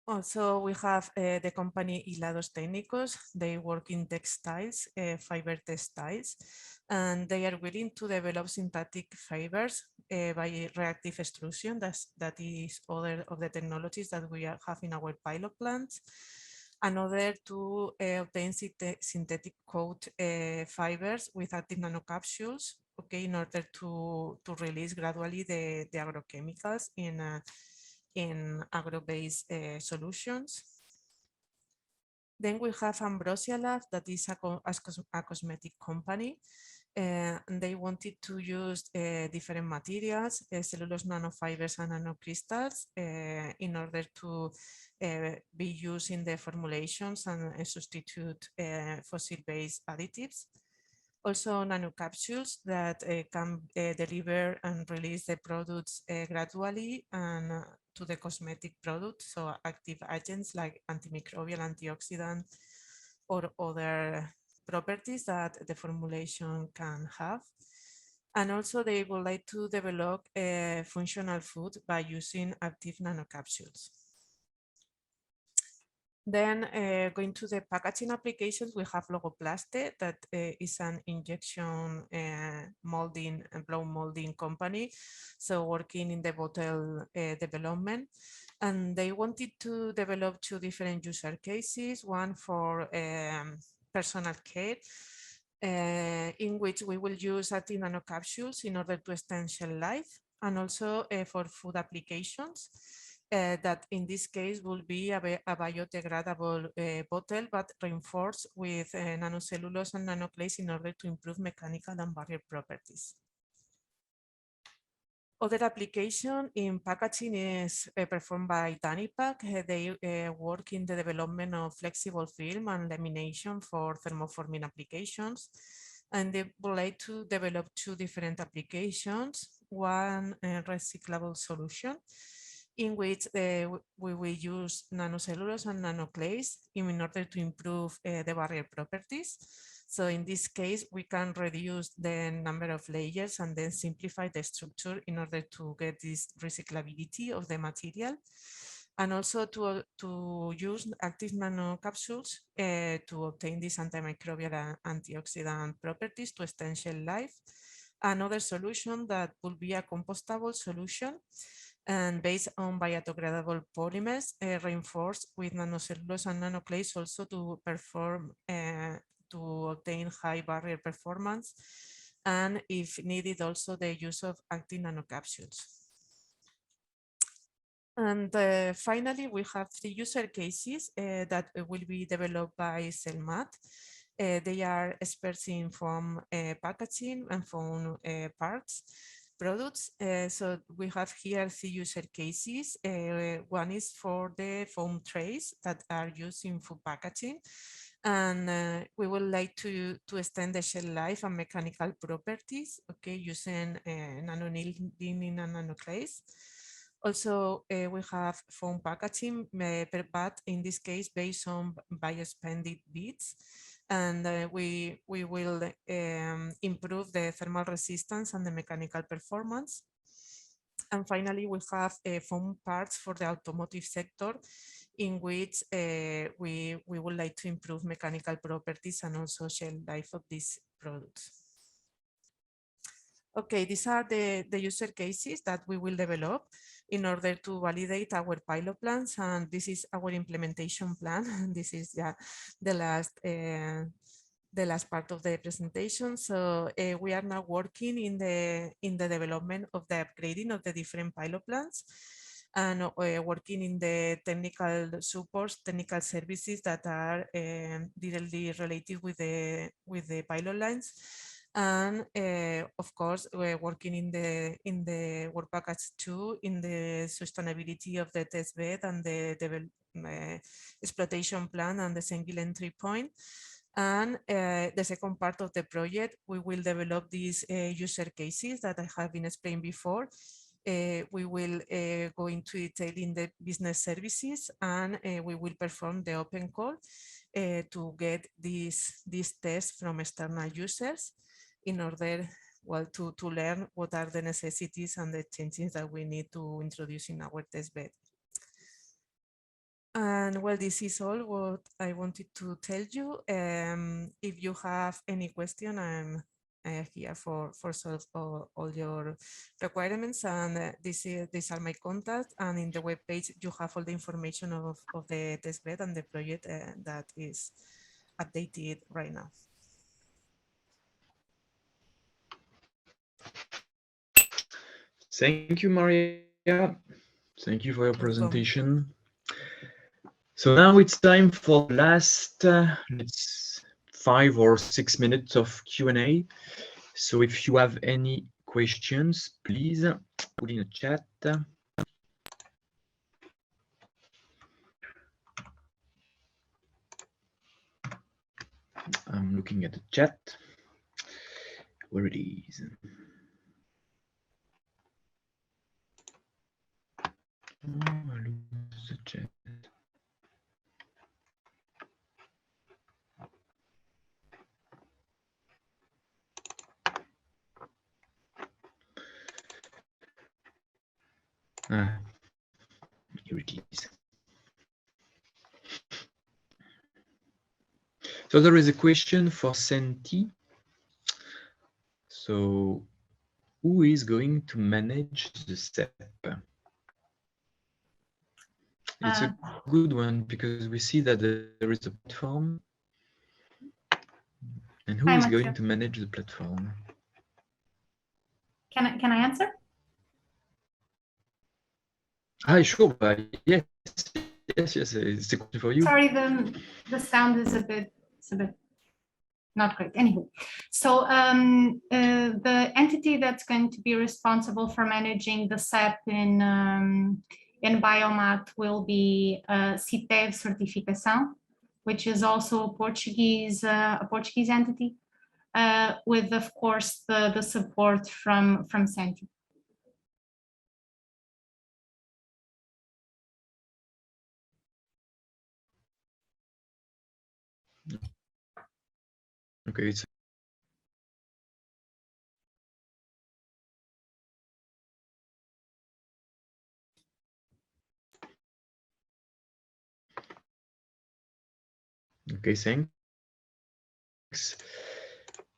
Also, we have the company Hilados Técnicos. They work in textiles, fiber textiles, and they are willing to develop synthetic fibers by reactive extrusion. That is other of the technologies that we have in our pilot plants. Another to obtain synthetic coat fibers with active nanocapsules, okay, in order to release gradually the agrochemicals in agro-based solutions. Then we have Ambrosia Lab, that is a cosmetic company. They wanted to use different materials, cellulose nanofibers and nanocrystals, in order to be used in the formulations and substitute fossil-based additives. Also nanocapsules that can deliver and release the products gradually and to the cosmetic product, so active agents like antimicrobial, antioxidant, or other properties that the formulation can have. And also they would like to develop functional food by using active nanocapsules. Then going to the packaging applications, we have Logoplaste, that is an injection molding and blow molding company. So working in the bottle development. And they wanted to develop two different user cases, one for personal care, in which we will use active nanocapsules in order to extend shelf life, and also for food applications. That in this case will be a biodegradable bottle, but reinforced with nanocellulose and nanoclays in order to improve mechanical and barrier properties. Other application in packaging is performed by Danipac. They work in the development of flexible film and lamination for thermoforming applications. And they would like to develop two different applications. One recyclable solution, in which we will use nanocellulose and nanoclays in order to improve the barrier properties. So in this case, we can reduce the number of layers and then simplify the structure in order to get this recyclability of the material. And also to use active nanocapsules to obtain these antimicrobial and antioxidant properties to extend shelf life. Another solution that will be a compostable solution and based on biodegradable polymers reinforced with nanocellulose and nanoclays, also to perform to obtain high barrier performance, and if needed also the use of active nanocapsules. And finally, we have the user cases that will be developed by Selmat. They are experts in foam packaging and foam parts products. So we have here 3 user cases. One is for the foam trays that are used in food packaging. And we would like to extend the shelf life and mechanical properties, okay, using nano-annealing and nanoclays. Also, we have foam packaging, but in this case, based on biospended beads. And we will improve the thermal resistance and the mechanical performance. And finally, we have foam parts for the automotive sector, in which we would like to improve mechanical properties and also shelf life of these products. Okay, these are the user cases that we will develop in order to validate our pilot plans, and this is our implementation plan. This is the last part of the presentation. So we are now working in the development of the upgrading of the different pilot plans, and working in the technical supports, technical services that are directly related with the pilot lines. And of course, we're working in the work package 2 in the sustainability of the test bed and the exploitation plan and the single entry point. And the second part of the project, we will develop these user cases that I have been explained before. We will go into detail in the business services, and we will perform the open call to get these tests from external users in order, well, to learn what are the necessities and the changes that we need to introduce in our test bed. And well, this is all what I wanted to tell you. If you have any question, I'm here for solve all your requirements. And these are my contacts. And in the webpage, you have all the information of the testbed and the project that is updated right now. Thank you, Maria. Thank you for your Welcome. presentation. So now it's time for the last 5 or 6 minutes of Q&A. So if you have any questions, please put in the chat. I'm looking at the chat. Where it is. Oh, I lose the chat. Ah, here it is. So there is a question for Santi. So who is going to manage the SEP? It's a good one because we see that there is a platform. And who is going to manage the platform? Can I answer? Sure. Yes. It's a question for you. Sorry, the sound is a bit not great. Anyway, so the entity that's going to be responsible for managing the SEP in Biomat will be CITEV Certificação, which is also a Portuguese entity, with, of course, the support from Santi. Okay, it's okay, thanks.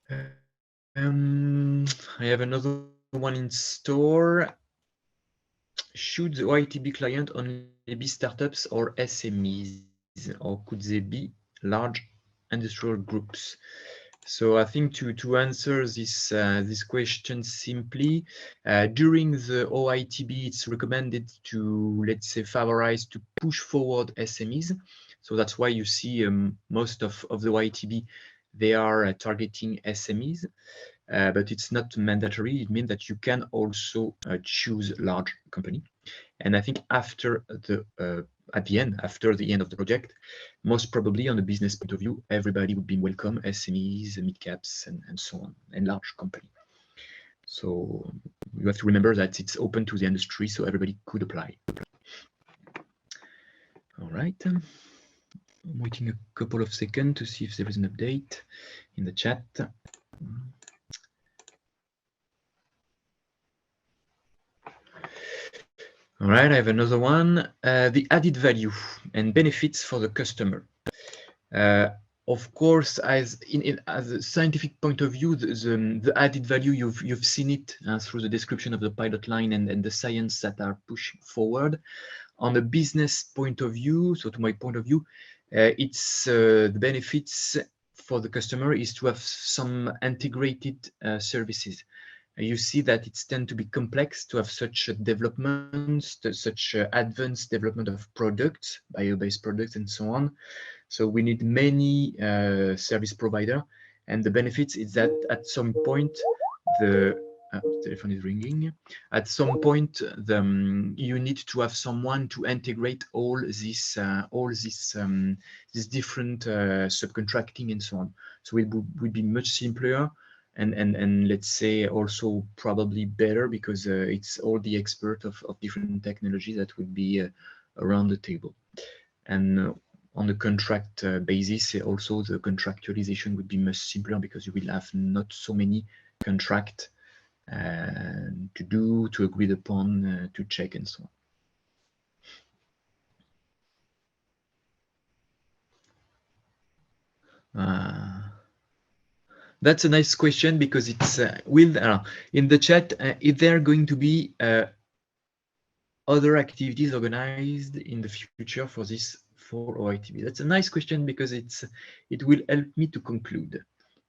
I have another one in store. Should the OITB client only be startups or SMEs, or could they be large industrial groups? So I think to answer this question simply, during the OITB, it's recommended to, let's say, favorize to push forward SMEs. So that's why you see most of the OITB, they are targeting SMEs. But it's not mandatory. It means that you can also choose large company. And I think after at the end of the project, most probably on a business point of view, everybody would be welcome, SMEs, mid-caps, and so on, and large company. So you have to remember that it's open to the industry, so everybody could apply. All right. I'm waiting a couple of seconds to see if there is an update in the chat. All right, I have another one. The added value and benefits for the customer. Of course, as a scientific point of view, the added value, you've seen it through the description of the pilot line and the science that are pushing forward. On a business point of view, so to my point of view, it's the benefits for the customer is to have some integrated services. You see that it's tend to be complex to have such developments, such advanced development of products, bio-based products, and so on. So we need many service provider, and the benefits is that at some point the the telephone is ringing. At some point, you need to have someone to integrate all these different subcontracting and so on. So it would be much simpler and let's say also probably better because it's all the experts of different technologies that would be around the table. And on the contract basis, also the contractualization would be much simpler because you will have not so many contracts to do, to agree upon, to check and so on. That's a nice question because it's in the chat, if there are going to be other activities organized in the future for this for OITB? That's a nice question because it will help me to conclude.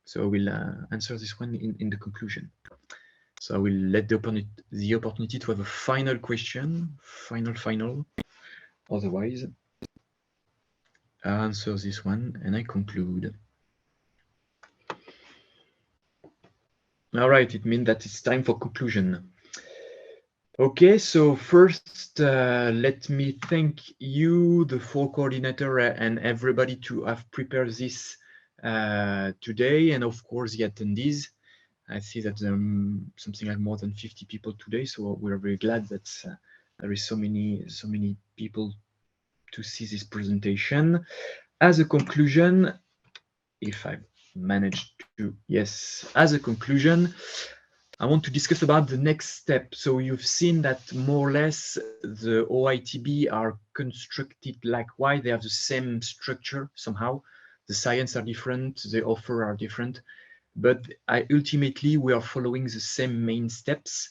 So I will answer this one in the conclusion. So I will let the opportunity to have a final question, final. Otherwise, I answer this one and I conclude. All right, it means that it's time for conclusion. Okay, so first, let me thank you, the 4 coordinator and everybody to have prepared this today, and of course the attendees. I see that something like more than 50 people today, so we're very glad that there is so many people to see this presentation. As a conclusion, if I managed to, yes, as a conclusion, I want to discuss about the next step. So you've seen that more or less the OITB are constructed likewise. They have the same structure somehow. The science are different, the offer are different, but ultimately we are following the same main steps.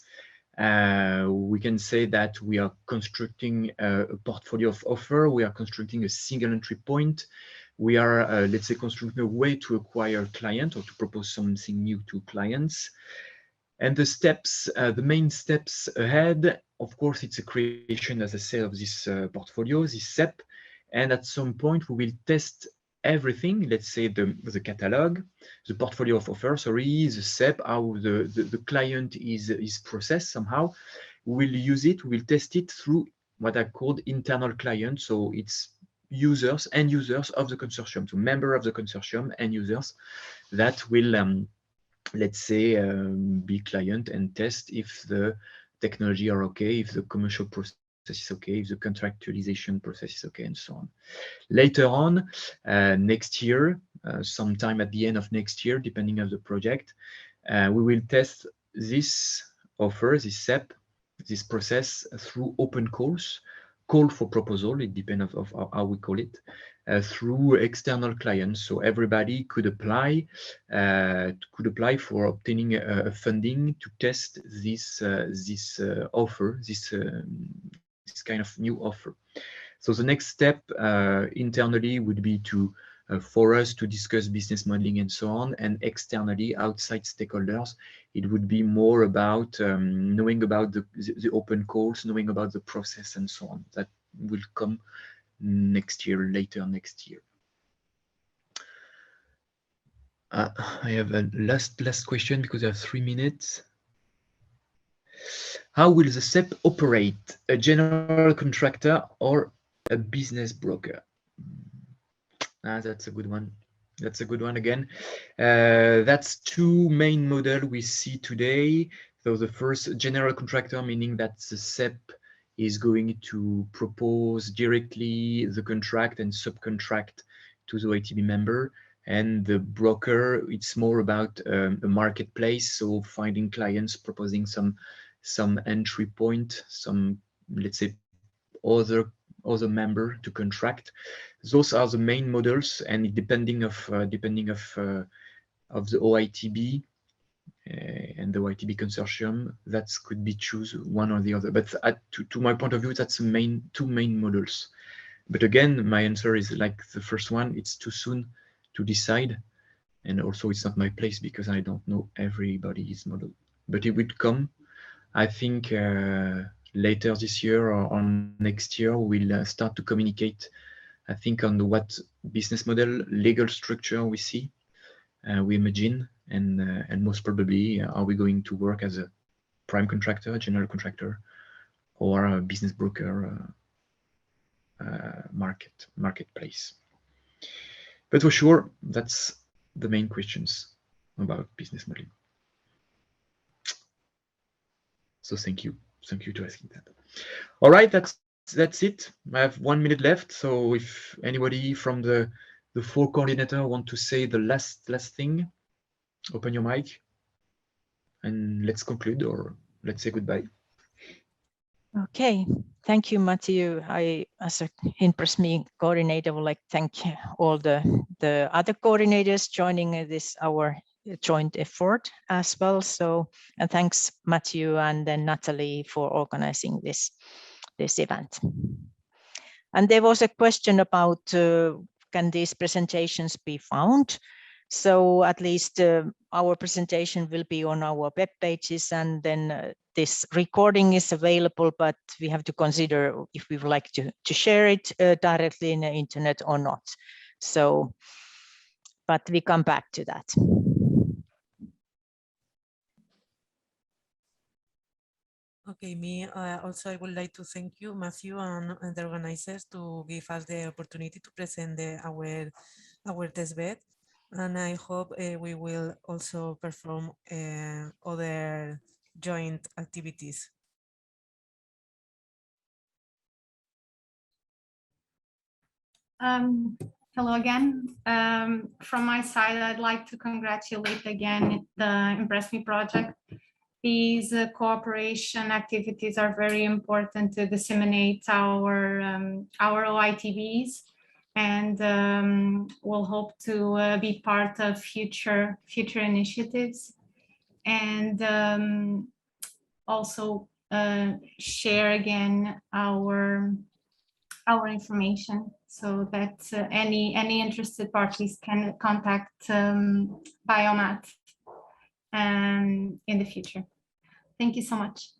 We can say that we are constructing a portfolio of offer. We are constructing a single entry point. We are, let's say, constructing a way to acquire client or to propose something new to clients. And the steps, the main steps ahead, of course, it's a creation, as I said, of this portfolio, this SEP. And at some point, we will test everything, let's say the catalog, the portfolio of offers, sorry, the SEP, how the client is processed somehow. We'll use it, we'll test it through what are called internal clients. So it's users, end users of the consortium, so member of the consortium, end users that will let's say, be client and test if the technology are okay, if the commercial process is okay, if the contractualization process is okay, and so on. Later on, next year, sometime at the end of next year, depending on the project, we will test this offer, this SEP, this process through open calls, call for proposal, it depends of how we call it, through external clients. So everybody could apply for obtaining a funding to test this offer, this kind of new offer. So the next step internally would be to for us to discuss business modeling and so on, and externally, outside stakeholders, it would be more about knowing about the open calls, knowing about the process and so on. That will come next year, later next year. I have a last question because I have 3 minutes. How will the SEP operate? A general contractor or a business broker? That's a good one. That's a good one again. That's 2 main models we see today. So the first, general contractor, meaning that the SEP is going to propose directly the contract and subcontract to the OITB member. And the broker, it's more about a marketplace, so finding clients, proposing some entry point, some, let's say, other member to contract. Those are the main models, and depending of the OITB and the OITB consortium, that could be choose one or the other. But to my point of view, that's the 2 main models. But again, my answer is like the first one. It's too soon to decide, and also it's not my place because I don't know everybody's model. But it would come, I think. Later this year or next year, we'll start to communicate, I think, on what business model, legal structure we see, we imagine, and most probably, are we going to work as a prime contractor, general contractor, or a business broker marketplace. But for sure, that's the main questions about business model. So thank you to asking that. All right, that's it. I have 1 minute left. So if anybody from the 4 coordinator want to say the last thing, open your mic and let's conclude, or let's say goodbye. Okay, thank you, Matthew. I, as an INN-PRESSME coordinator, would like to thank all the other coordinators joining this our joint effort as well. So, and thanks Matthew and then Natalie for organizing this event. And there was a question about can these presentations be found? So at least our presentation will be on our web pages, and then this recording is available, but we have to consider if we would like to share it directly in the internet or not. So, but we come back to that. Okay, also I would like to thank you, Matthew, and the organizers to give us the opportunity to present our test bed. And I hope we will also perform other joint activities. Hello again. From my side, I'd like to congratulate again the INN-PRESSME project. These cooperation activities are very important to disseminate our OITBs, and we'll hope to be part of future initiatives, and also share again our information so that any interested parties can contact Biomat in the future. Thank you so much.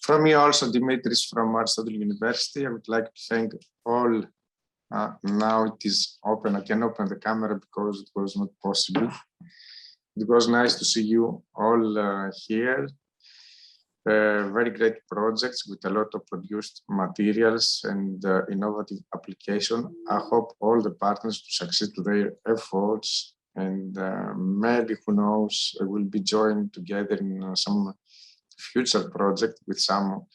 From me also, Dimitris from Aristotle University. I would like to thank all. Now it is open. I can open the camera because it was not possible. It was nice to see you all here. Very great projects with a lot of produced materials and innovative application. I hope all the partners to succeed to their efforts, and maybe, who knows, will be joined together in some future project with some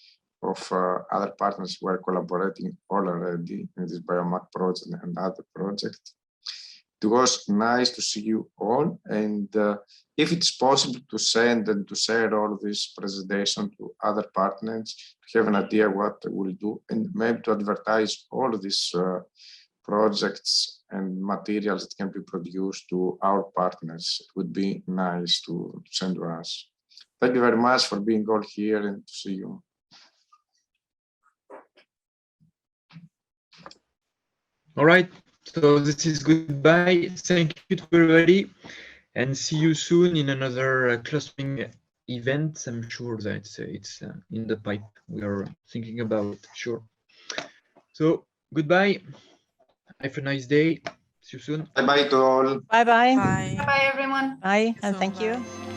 of other partners who are collaborating already in this biomass project and other projects. It was nice to see you all, and if it's possible to send and to share all this presentation to other partners to have an idea what we'll do, and maybe to advertise all of these projects and materials that can be produced to our partners, it would be nice to send to us. Thank you very much for being all here, and to see you. All right, so this is goodbye. Thank you to everybody, and see you soon in another clustering event. I'm sure that it's in the pipe. We are thinking about, sure. So goodbye. Have a nice day. See you soon. Bye bye to all. Bye bye. Bye. Bye everyone. Bye, and So, thank bye. you.